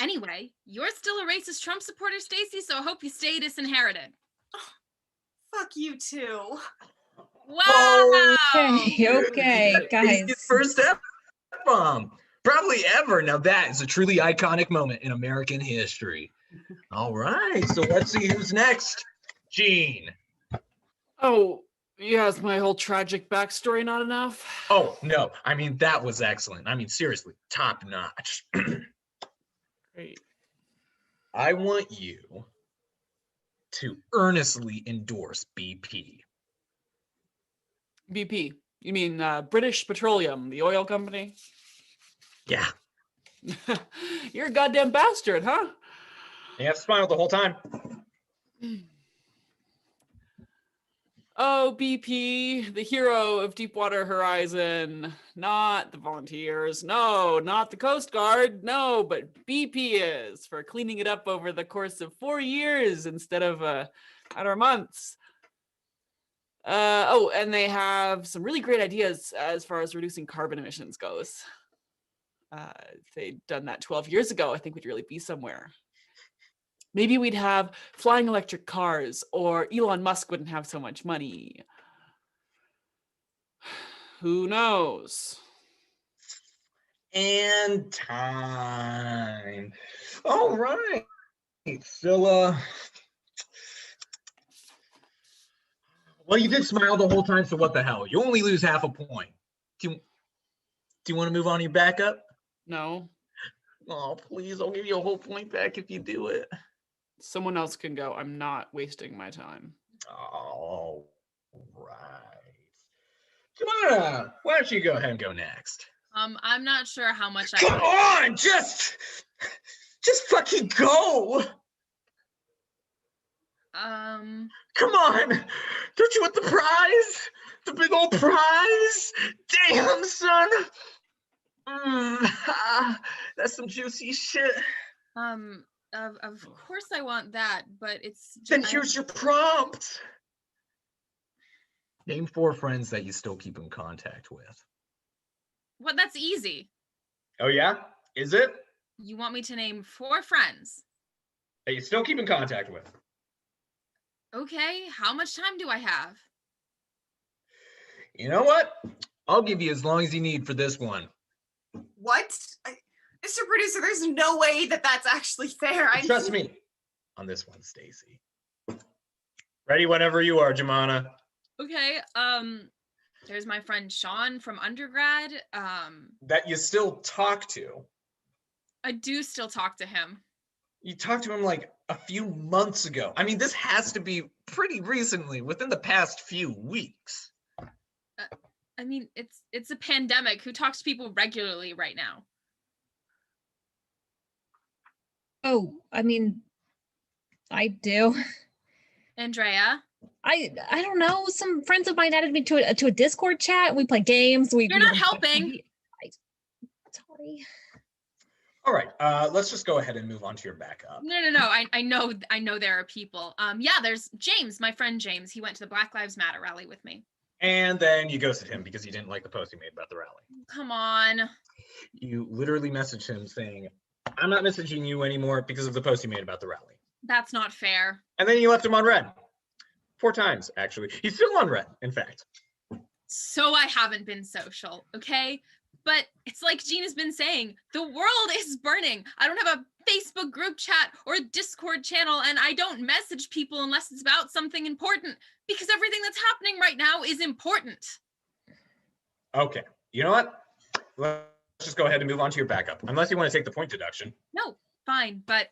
Anyway, you're still a racist Trump supporter, Stacy, so I hope you stay disinherited. Fuck you too. Wow! Okay, guys. His first F-bomb, probably ever. Now that is a truly iconic moment in American history. All right, so let's see who's next. Gene. Oh, yeah, is my whole tragic backstory not enough? Oh, no. I mean, that was excellent. I mean, seriously, top notch. Great. I want you to earnestly endorse BP. BP. You mean British Petroleum, the oil company? Yeah. You're a goddamn bastard, huh? You have smiled the whole time. Oh, BP, the hero of Deepwater Horizon. Not the volunteers. No, not the Coast Guard. No, but BP is for cleaning it up over the course of 4 years instead of a matter of months. And they have some really great ideas as far as reducing carbon emissions goes. If they'd done that 12 years ago, I think we'd really be somewhere. Maybe we'd have flying electric cars, or Elon Musk wouldn't have so much money. Who knows? And time. All right. So, well, you did smile the whole time, so what the hell? You only lose half a point. Do you want to move on to your backup? No. Oh, please, I'll give you a whole point back if you do it. Someone else can go. I'm not wasting my time. All right. Jumana, why don't you go ahead and go next? I'm not sure how much Come on, just fucking go. Come on, don't you want the prize? The big old prize? Damn, son. That's some juicy shit. Of course I want that, but it's Then here's your prompt. Name 4 friends that you still keep in contact with. Well, that's easy. Oh yeah? Is it? You want me to name 4 friends? That you still keep in contact with. Okay, how much time do I have? You know what? I'll give you as long as you need for this one. What? Mr. Producer, there's no way that that's actually fair. Trust me on this one, Stacy. Ready whenever you are, Jemana. Okay. There's my friend Sean from undergrad. That you still talk to. I do still talk to him. You talked to him like a few months ago. I mean, this has to be pretty recently, within the past few weeks. I mean, it's a pandemic. Who talks to people regularly right now? Oh, I mean, I do. Andrea? I don't know. Some friends of mine added me to a Discord chat. We play games. You're not helping. Sorry. All right, let's just go ahead and move on to your backup. No. I know there are people. Yeah, there's James, my friend James. He went to the Black Lives Matter rally with me. And then you ghosted him because you didn't like the post he made about the rally. Come on. You literally messaged him saying, I'm not messaging you anymore because of the post he made about the rally. That's not fair. And then you left him on red. 4 times, actually. He's still on red, in fact. So I haven't been social, okay? But it's like Gina's been saying, the world is burning. I don't have a Facebook group chat or a Discord channel, and I don't message people unless it's about something important, because everything that's happening right now is important. Okay, you know what? Let's just go ahead and move on to your backup, unless you want to take the point deduction. No, fine, but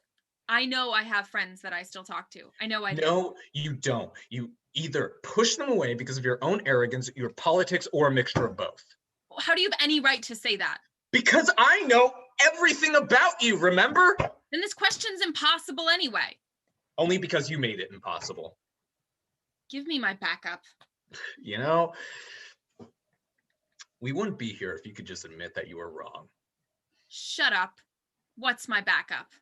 I know I have friends that I still talk to. I know I do. No, you don't. You either push them away because of your own arrogance, your politics, or a mixture of both. How do you have any right to say that? Because I know everything about you, remember? Then this question's impossible anyway. Only because you made it impossible. Give me my backup. You know, we wouldn't be here if you could just admit that you were wrong. Shut up. What's my backup?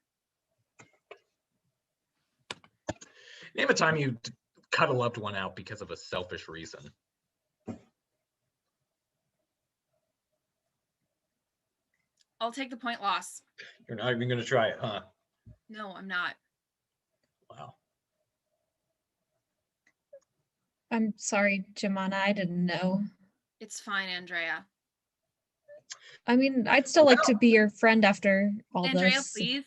Name a time you cut a loved one out because of a selfish reason. I'll take the point loss. You're not even going to try it, huh? No, I'm not. Wow. I'm sorry, Jemana. I didn't know. It's fine, Andrea. I mean, I'd still like to be your friend after all Andrea, this. please.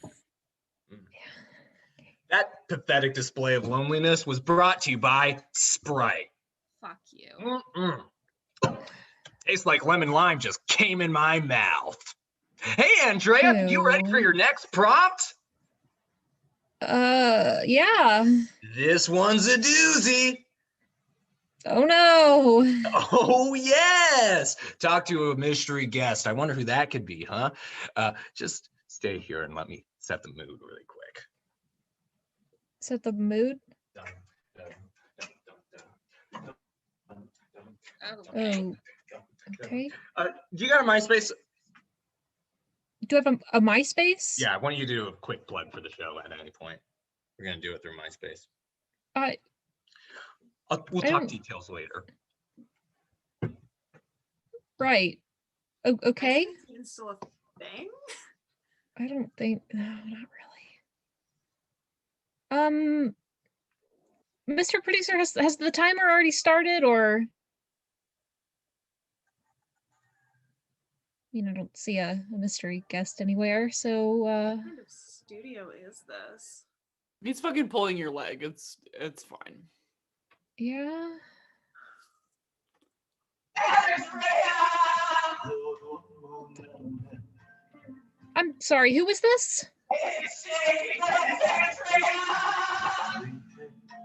That pathetic display of loneliness was brought to you by Sprite. Fuck you. Tastes like lemon lime just came in my mouth. Hey, Andrea, you ready for your next prompt? Yeah. This one's a doozy. Oh no. Oh, yes. Talk to a mystery guest. I wonder who that could be, huh? Just stay here and let me set the mood really quick. Set the mood? Oh, okay. Do you got a MySpace? Do I have a MySpace? Yeah, why don't you do a quick plug for the show at any point? We're going to do it through MySpace. We'll talk details later. Right. Okay. Is still a thing? I don't think, no, not really. Mr. Producer, has the timer already started, or? I mean, I don't see a mystery guest anywhere, so What kind of studio is this? He's fucking pulling your leg. It's fine. yeah. I'm sorry, who was this?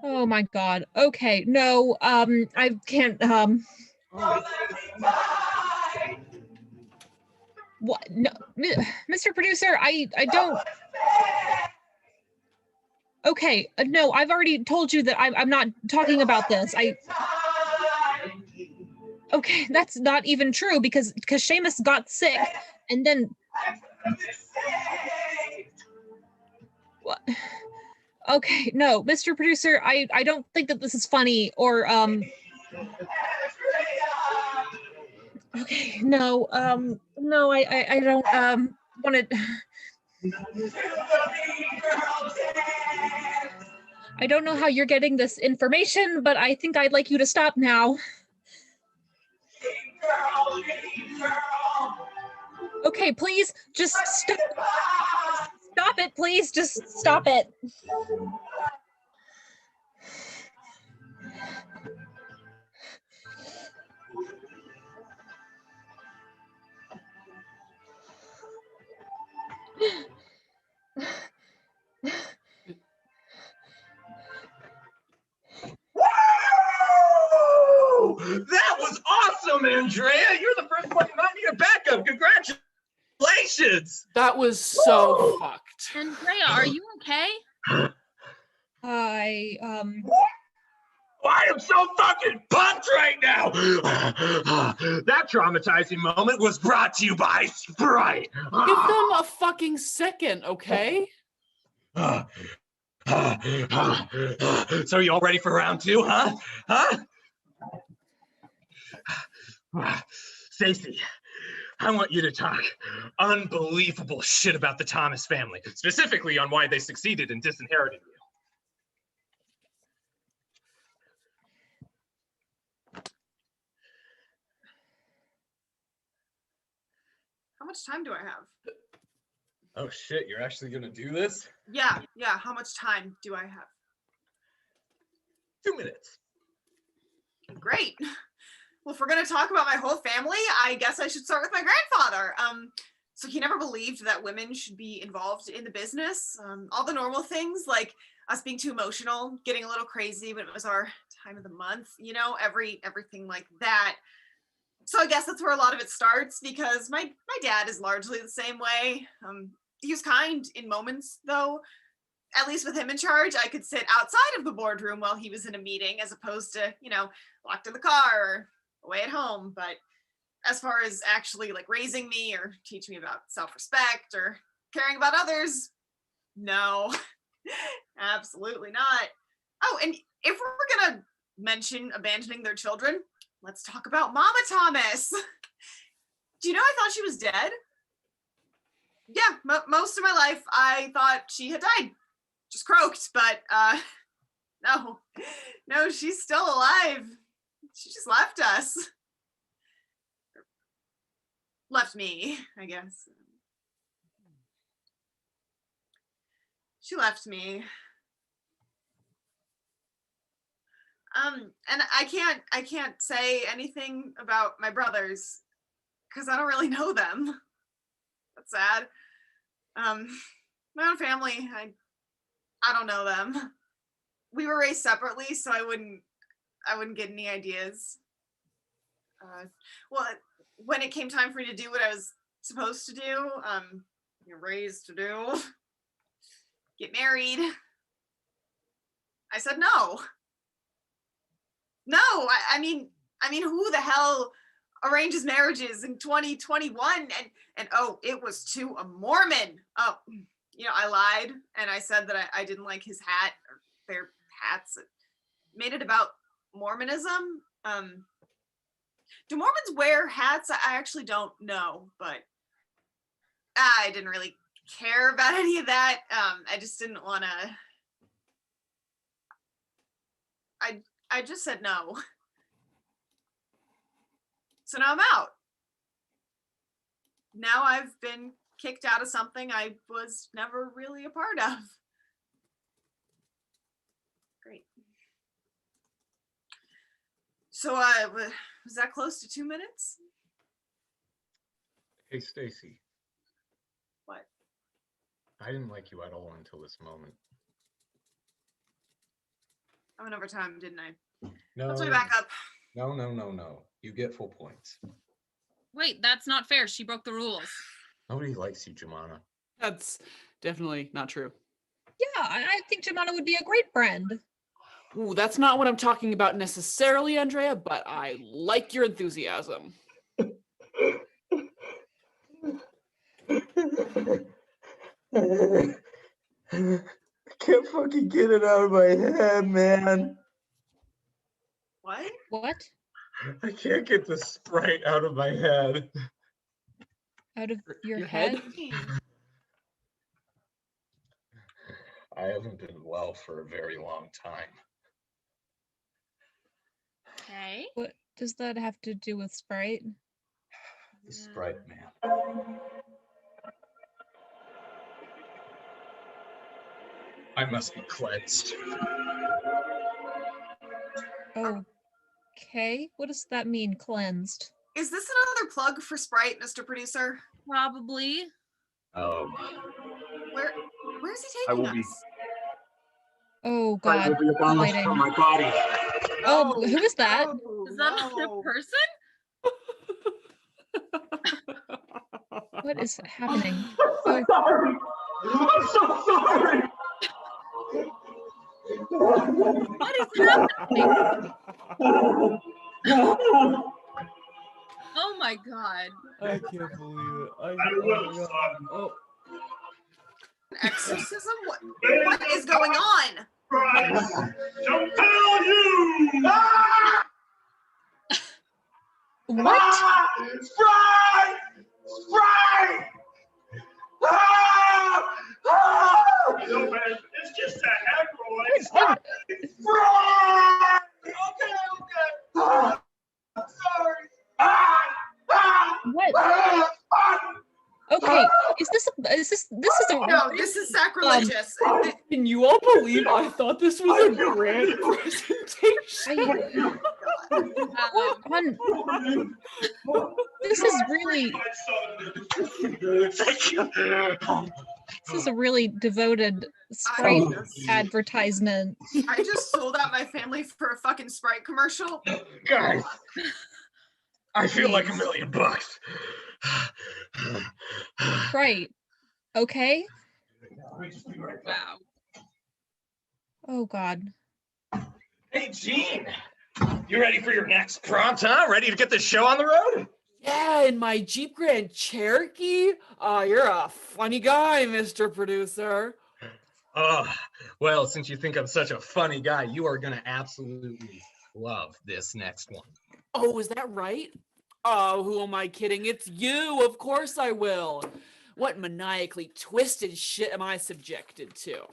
Oh my god. Okay, no, I can't, what? No, Mr. Producer, I don't. Okay, no, I've already told you that I'm not talking about this. Okay, that's not even true because Seamus got sick and then. What? Okay, no, Mr. Producer, I don't think that this is funny or Okay, no, no, I don't want to. I don't know how you're getting this information, but I think I'd like you to stop now. Okay, please just stop. Stop it, please. Just stop it. Woo! That was awesome, Andrea. You're the first one not need a backup. Congratulations. That was so Woo! fucked. Andrea, are you okay? I I am so fucking pumped right now. That traumatizing moment was brought to you by Sprite. Give them a fucking second, okay? So you all ready for round two, huh? Stacy, I want you to talk unbelievable shit about the Thomas family, specifically on why they succeeded in disinheriting you. How much time do I have? Oh shit, you're actually gonna do this? Yeah. How much time do I have? 2 minutes. Great. Well, if we're gonna talk about my whole family, I guess I should start with my grandfather. So he never believed that women should be involved in the business. All the normal things like us being too emotional, getting a little crazy when it was our time of the month, everything like that. So I guess that's where a lot of it starts because my dad is largely the same way. He was kind in moments though. At least with him in charge, I could sit outside of the boardroom while he was in a meeting as opposed to, locked in the car or away at home. But as far as actually like raising me or teaching me about self-respect or caring about others, no, absolutely not. Oh, and if we're gonna mention abandoning their children, let's talk about Mama Thomas. Do you know I thought she was dead? Yeah, most of my life I thought she had died, just croaked, but no, she's still alive. She just left us. Left me, I guess. She left me. And I can't say anything about my brothers because I don't really know them. That's sad. My own family, I don't know them. We were raised separately, so I wouldn't get any ideas. Well, when it came time for me to do what I was supposed to do, you're raised to do, get married, I said no. No, I mean, who the hell arranges marriages in 2021? And oh, it was to a Mormon. Oh, I lied and I said that I didn't like his hat or their hats. It made it about Mormonism. Do Mormons wear hats? I actually don't know, but I didn't really care about any of that. I just didn't want to. I just said no. So now I'm out. Now I've been kicked out of something I was never really a part of. Great. So was that close to 2 minutes? Hey, Stacy. What? I didn't like you at all until this moment. I went over time, didn't I? No. Let's way back up. No. You get full points. Wait, that's not fair. She broke the rules. Nobody likes you, Jumana. That's definitely not true. Yeah, I think Jumana would be a great friend. Ooh, that's not what I'm talking about necessarily, Andrea, but I like your enthusiasm. I can't fucking get it out of my head, man. What? What? I can't get the Sprite out of my head. Out of your Your head? head? I haven't been well for a very long time. Okay. What does that have to do with Sprite? the Yeah. Sprite Man. I must be cleansed. Okay, what does that mean, cleansed? Is this another plug for Sprite, Mr. Producer? Probably. Where's he I taking will be- us? Oh Sprite God. will be abolished lighting. from my body. Oh, who is that? Is that another person? What is happening? I'm sorry. I'm so sorry. What is happening? Oh my god. I can't believe it. I will, son. Oh, Exorcism? What is going on? Don't tell you! Ah! What? Ah! Sprite! Sprite! Ah! Ah! No, man, it's just that hemorrhoid. What? Sprite! Okay. Ah! I'm sorry. Ah! Ah! What? Ah! Ah! Okay, this is a No, this is sacrilegious. can you all believe I thought this was a grand presentation? what on this is really Thank you. this is a really devoted Sprite advertisement. I just sold out my family for a fucking Sprite commercial. Guys, I feel like Jeez. $1,000,000. Right. Okay. Wow. Oh God. Hey, Gene, you ready for your next prompt, huh? Ready to get this show on the road? Yeah, in my Jeep Grand Cherokee? You're a funny guy, Mr. Producer. Well, since you think I'm such a funny guy, you are gonna absolutely love this next one. Oh, is that right? Oh, who am I kidding? It's you. Of course I will. What maniacally twisted shit am I subjected to?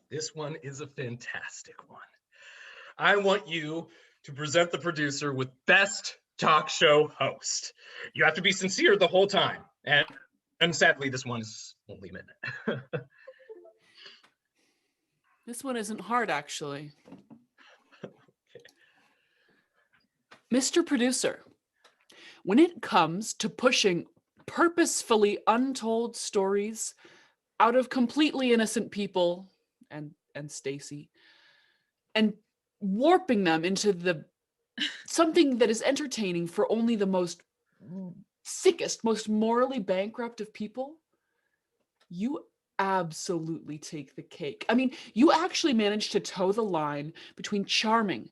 This one is a fantastic one. I want you to present the producer with best talk show host. You have to be sincere the whole time. And sadly, this one is only a minute. This one isn't hard, actually. Mr. Producer, when it comes to pushing purposefully untold stories out of completely innocent people and Stacy, and warping them into the something that is entertaining for only the most sickest, most morally bankrupt of people, you absolutely take the cake. I mean, you actually managed to toe the line between charming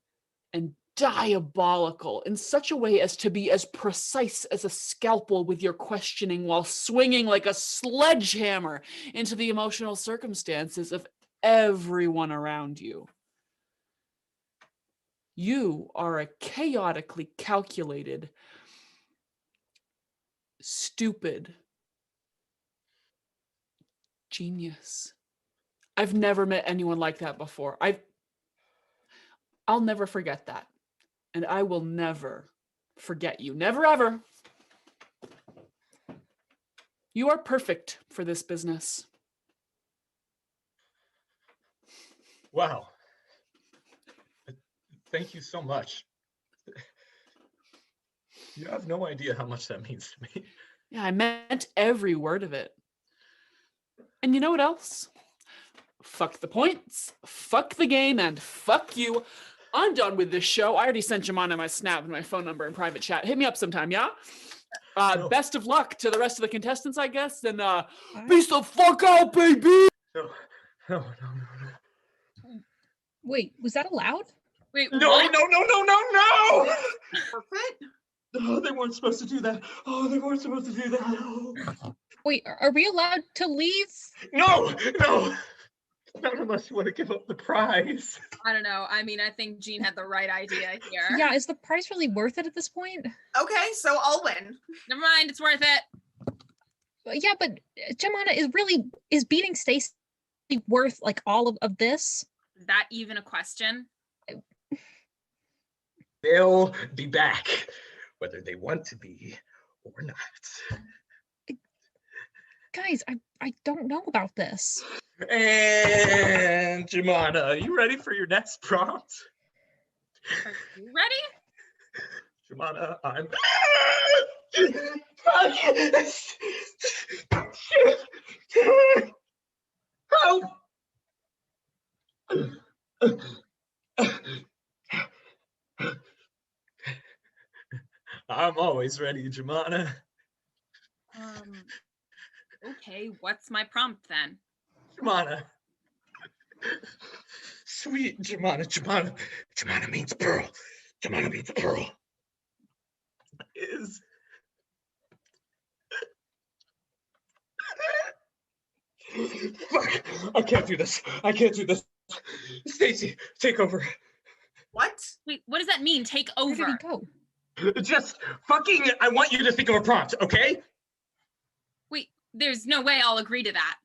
and diabolical in such a way as to be as precise as a scalpel with your questioning while swinging like a sledgehammer into the emotional circumstances of everyone around you. You are a chaotically calculated, stupid genius. I've never met anyone like that before. I'll never forget that. And I will never forget you. Never ever. You are perfect for this business. Wow. Thank you so much. You have no idea how much that means to me. Yeah, I meant every word of it. And you know what else? Fuck the points, fuck the game, and fuck you. I'm done with this show. I already sent Jemana my snap and my phone number in private chat. Hit me up sometime, yeah? No. Best of luck to the rest of the contestants, I guess. And peace the fuck out, baby! No. Wait, was that allowed? Wait, No, what? no. Perfect. Oh, they weren't supposed to do that. Oh, they weren't supposed to do that. Oh. Wait, are we allowed to leave? No. Not unless you want to give up the prize. I don't know. I mean, I think Jean had the right idea here. Yeah, is the price really worth it at this point? Okay, so I'll win. Never mind, it's worth it. Yeah, but Jemana is beating Stacy worth like all of this? Is that even a question? They'll be back, whether they want to be or not. Guys, I don't know about this. And Jumana, you ready for your next prompt? Are you ready? Jumana, I'm. Help! I'm always ready, Jumana. Okay, what's my prompt then? Jumana. Sweet Jumana. Jumana means pearl. Jumana means pearl. Is. Fuck! I can't do this. Stacy, take over. What? Wait, what does that mean? Take Where did he over. go? Just fucking, I want you to think of a prompt, okay? Wait, there's no way I'll agree to that.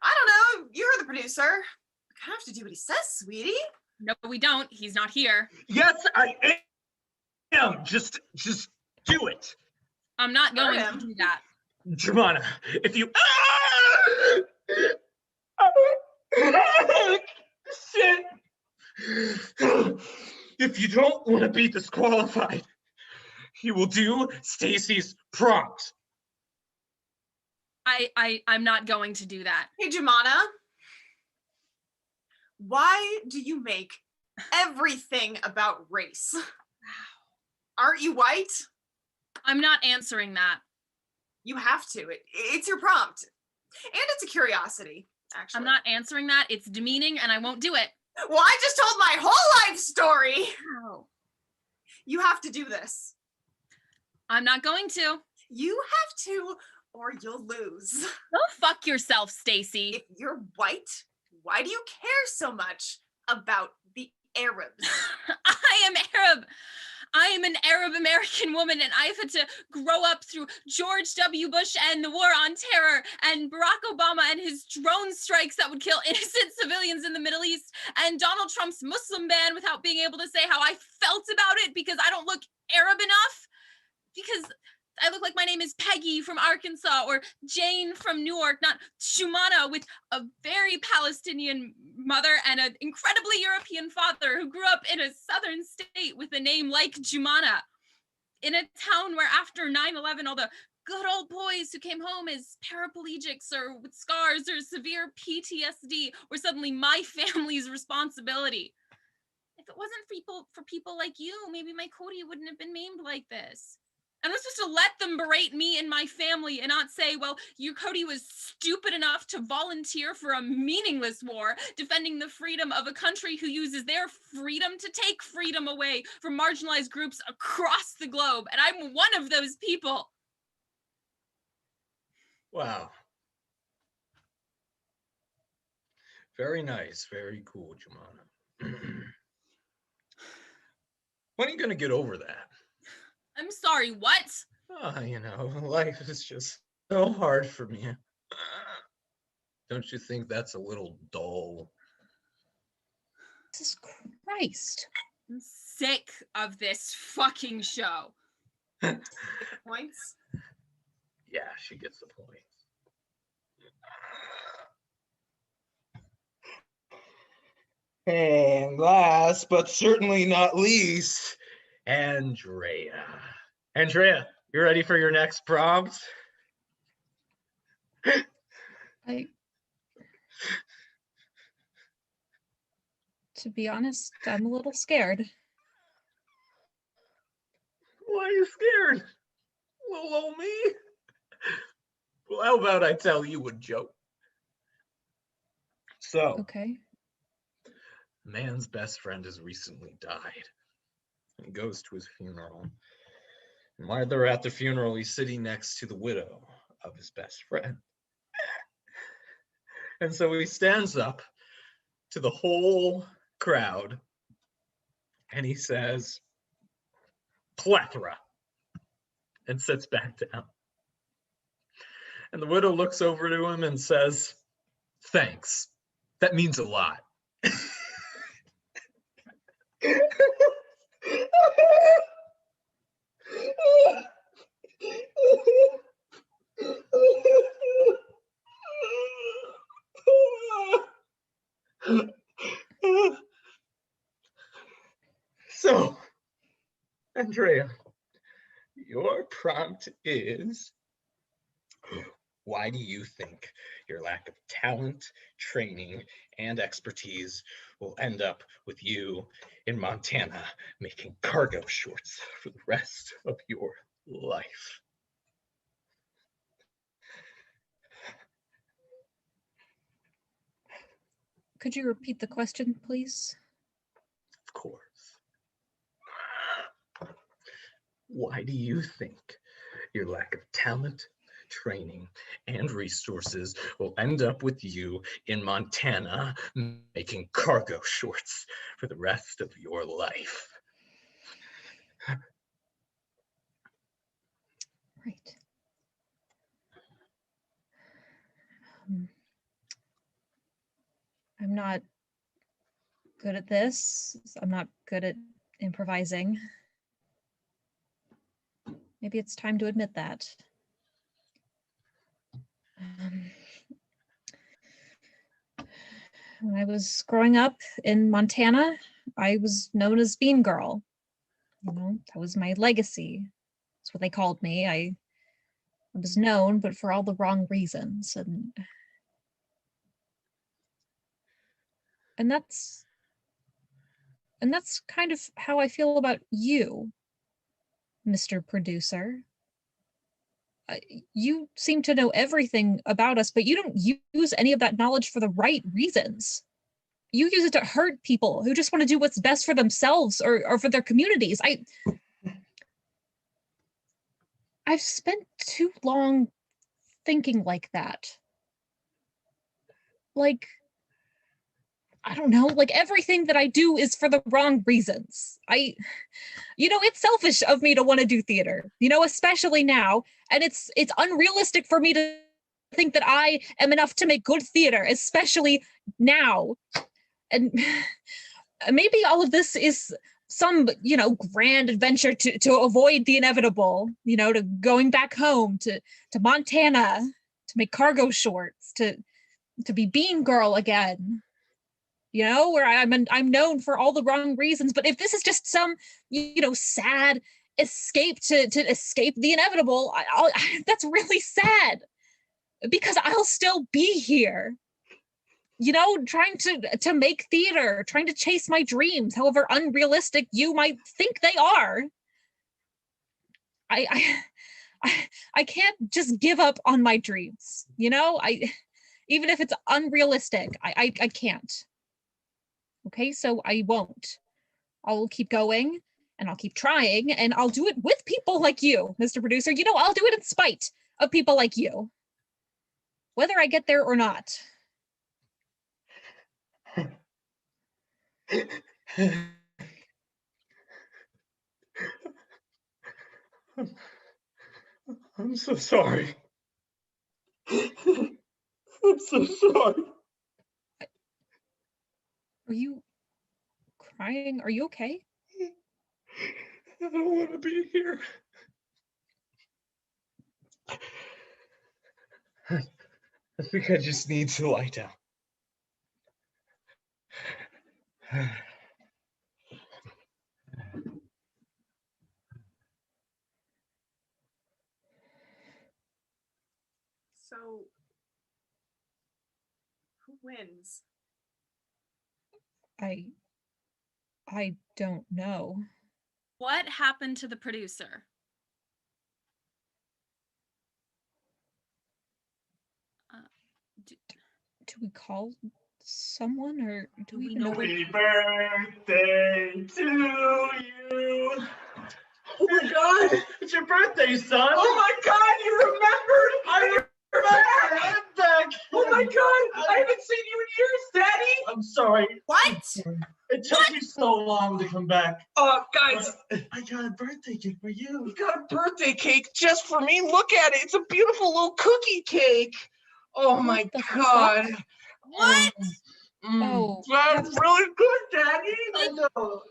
I don't know. You're the producer. We kind of have to do what he says, sweetie. No, we don't. He's not here. Yes, I am. Just do it. I'm not going Him. to do that. Jumana, if you. Shit. If you don't want to be disqualified, you will do Stacy's prompt. I'm not going to do that. Hey, Jumana. Why do you make everything about race? Aren't you white? I'm not answering that. You have to. It's your prompt. And it's a curiosity, actually. I'm not answering that. It's demeaning and I won't do it. Well, I just told my whole life story. Wow. You have to do this. I'm not going to. You have to, or you'll lose. Go fuck yourself, Stacy. If you're white, why do you care so much about the Arabs? I am Arab. I am an Arab American woman and I've had to grow up through George W. Bush and the war on terror and Barack Obama and his drone strikes that would kill innocent civilians in the Middle East and Donald Trump's Muslim ban without being able to say how I felt about it because I don't look Arab enough. Because I look like my name is Peggy from Arkansas or Jane from Newark, not Jumana with a very Palestinian mother and an incredibly European father who grew up in a southern state with a name like Jumana. In a town where after 9/11, all the good old boys who came home as paraplegics or with scars or severe PTSD were suddenly my family's responsibility. If it wasn't for people like you, maybe my Cody wouldn't have been named like this. And I'm supposed to let them berate me and my family and not say, well, your Cody was stupid enough to volunteer for a meaningless war, defending the freedom of a country who uses their freedom to take freedom away from marginalized groups across the globe. And I'm one of those people. Wow. Very nice. Very cool, Jumana. When are you going to get over that? I'm sorry, what? Life is just so hard for me. Don't you think that's a little dull? Jesus Christ. I'm sick of this fucking show. Points? Yeah, she gets the point. And last but certainly not least, Andrea. Andrea, you ready for your next prompt? To be honest, I'm a little scared. Why are you scared? Little old me? Well, how about I tell you a joke? So, Okay. a man's best friend has recently died. He goes to his funeral. And while they're at the funeral, he's sitting next to the widow of his best friend. And so he stands up to the whole crowd and he says, plethora, and sits back down. And the widow looks over to him and says, thanks. That means a lot. Andrea, your prompt is, why do you think your lack of talent, training, and expertise will end up with you in Montana making cargo shorts for the rest of your life? Could you repeat the question, please? Of course. Why do you think your lack of talent, training, and resources will end up with you in Montana making cargo shorts for the rest of your life? Right. I'm not good at this. I'm not good at improvising. Maybe it's time to admit that. When I was growing up in Montana, I was known as Bean Girl. You know, that was my legacy. That's what they called me. I was known, but for all the wrong reasons. And that's kind of how I feel about you, Mr. Producer. You seem to know everything about us, but you don't use any of that knowledge for the right reasons. You use it to hurt people who just want to do what's best for themselves or for their communities. I've spent too long thinking like that. Like, I don't know, like everything that I do is for the wrong reasons. It's selfish of me to want to do theater, especially now. And it's unrealistic for me to think that I am enough to make good theater, especially now. And maybe all of this is some, grand adventure to avoid the inevitable, to going back home to Montana, to make cargo shorts, to be Bean Girl again. Where I'm known for all the wrong reasons. But if this is just some, sad escape to escape the inevitable, that's really sad, because I'll still be here, trying to make theater, trying to chase my dreams, however unrealistic you might think they are. I can't just give up on my dreams, even if it's unrealistic, I can't. Okay, so I won't. I'll keep going, and I'll keep trying, and I'll do it with people like you, Mr. Producer. I'll do it in spite of people like you, whether I get there or not. I'm so sorry. I'm so sorry. Are you crying? Are you okay? I don't want to be here. I think I just need to lie down. So, who wins? I don't know. What happened to the producer? Do we call someone, or do we know? Happy birthday to you. Oh my God, it's your birthday, son. Oh my God, you remembered? I remember. I'm back. Oh my God, I haven't seen you in years, Daddy. I'm sorry. What? It took me so long to come back. Guys, I got a birthday cake for you. You got a birthday cake just for me? Look at it. It's a beautiful little cookie cake. Oh my God. What? Oh, That's really good, Daddy. I know.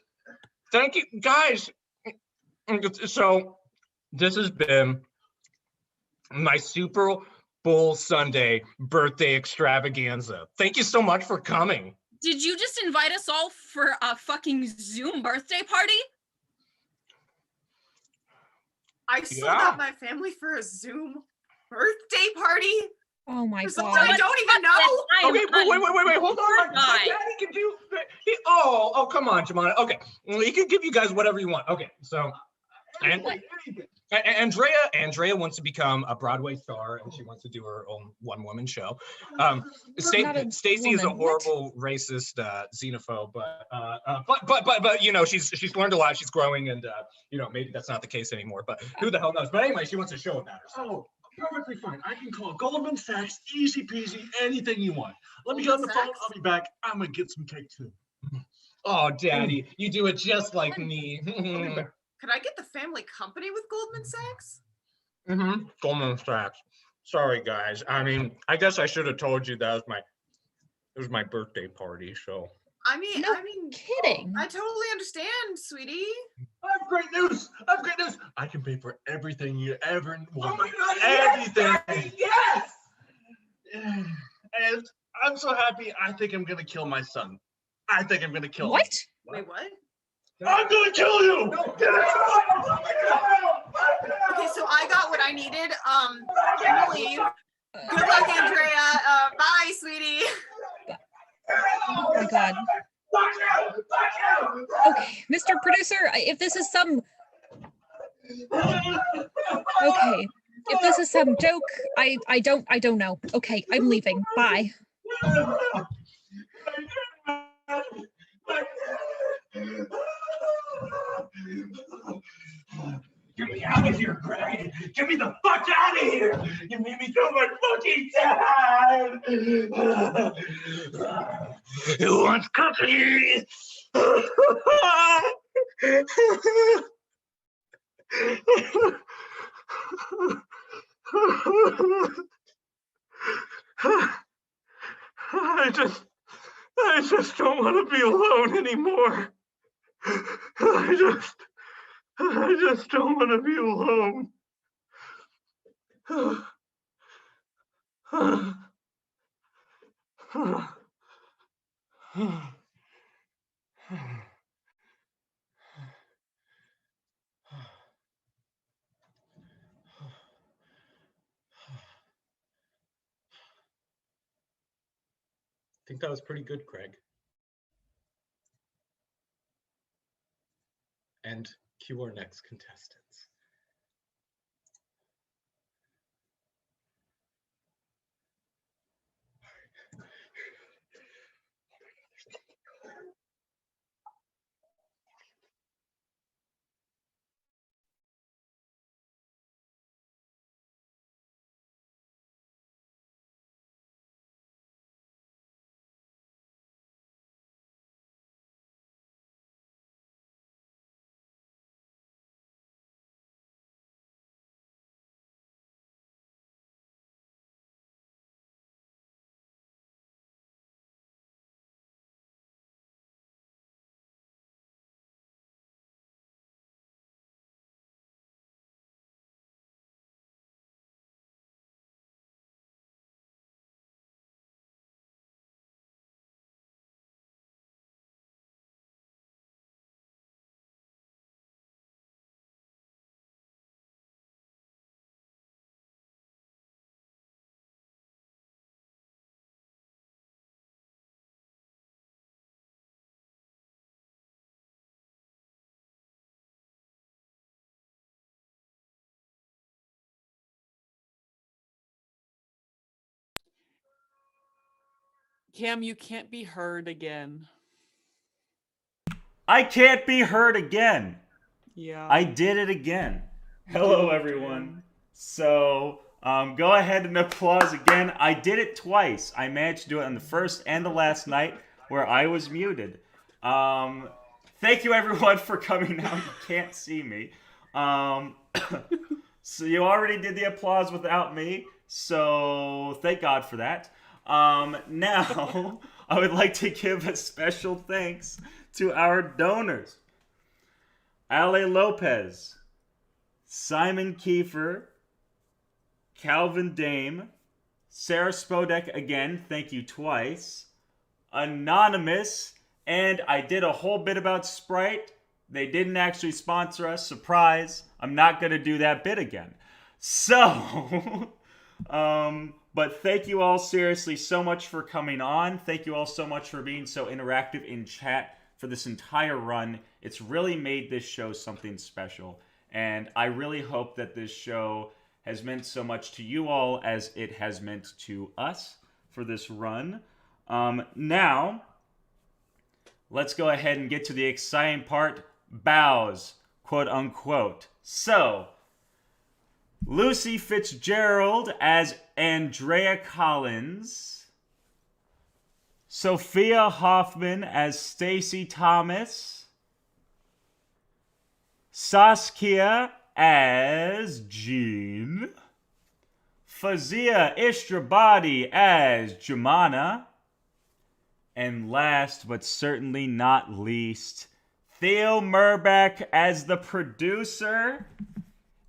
Thank you, guys. So, this has been my Super Bowl Sunday birthday extravaganza. Thank you so much for coming. Did you just invite us all for a fucking Zoom birthday party? I sold Yeah. out my family for a Zoom birthday party Oh my for someone I god. don't even know. Okay, wait, hold on. My daddy can do. Oh, come on, Jemima. Okay, well, he can give you guys whatever you want. Okay, so, and Andrea wants to become a Broadway star, and she wants to do her own one-woman show. Not a Stacy is a woman. What? horrible racist xenophobe, but you know she's learned a lot. She's growing, and you know maybe that's not the case anymore. But who the hell knows? But anyway, she wants a show about herself. Oh, perfectly fine. I can call Goldman Sachs, easy peasy, anything you want. Let me get on the phone. Sachs? I'll be back. I'm gonna get some cake too. Oh, Daddy, you do it just like me. I'll be back. Could I get the family company with Goldman Sachs? Goldman Sachs. Sorry, guys. I mean, I guess I should have told you that it was my birthday party. So I mean, No kidding. I totally understand, sweetie. I have great news. I can pay for everything you ever want. Oh my God, everything. yes! And I'm so happy. I think I'm gonna kill my son. I think I'm gonna kill him. What? Wait, what? I'm gonna kill you. Okay, so I got what I needed. I'm gonna leave. Good luck, Andrea. Bye, sweetie. Oh my god. Okay, Mr. Producer, if this is some okay, if this is some joke, I don't know. Okay, I'm leaving. Bye. Get me out of here, Greg! Get me the fuck out of here! You made me so much fucking sad! Who wants cookies? I just don't want to be alone anymore. I just don't want to be alone. I think that was pretty good, Craig. And cue our next contestants. Cam, you can't be heard again. I can't be heard again. Yeah. I did it again. Hello, everyone. So, go ahead and applause again. I did it twice. I managed to do it on the first and the last night where I was muted. Thank you, everyone, for coming out. You can't see me. So you already did the applause without me. So thank God for that. Now, I would like to give a special thanks to our donors. Ale Lopez, Simon Kiefer, Calvin Dame, Sarah Spodek again, thank you twice, Anonymous, and I did a whole bit about Sprite, They didn't actually sponsor us. Surprise. I'm not going to do that bit again. So, but thank you all seriously so much for coming on. Thank you all so much for being so interactive in chat for this entire run. It's really made this show something special. And I really hope that this show has meant so much to you all as it has meant to us for this run. Now, let's go ahead and get to the exciting part. Bows, quote unquote. So, Lucy Fitzgerald as Andrea Collins, Sophia Hoffman as Stacy Thomas, Saskia as Jean, Fazia Ishtrabadi as Jumana, and last but certainly not least, Theo Murbeck as the producer.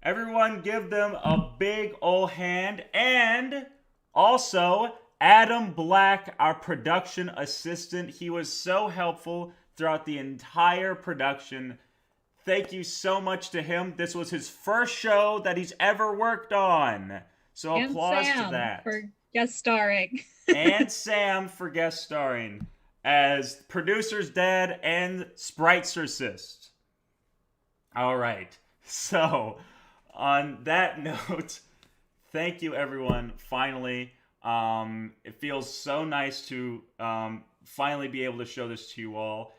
Everyone give them a big old hand. And also, Adam Black, our production assistant. He was so helpful throughout the entire production. Thank you so much to him. This was his first show that he's ever worked on. So And applause Sam to that. for guest starring. And Sam for guest starring as Producer's Dad and Sprite's Assist. All right. So, on that note, thank you everyone. Finally, it feels so nice to finally be able to show this to you all.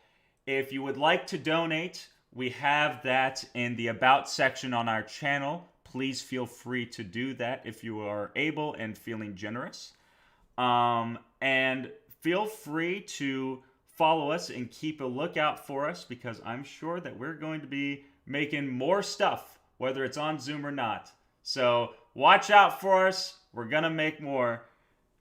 If you would like to donate, we have that in the About section on our channel. Please feel free to do that if you are able and feeling generous. And feel free to follow us and keep a lookout for us, because I'm sure that we're going to be making more stuff, whether it's on Zoom or not. So watch out for us. We're going to make more.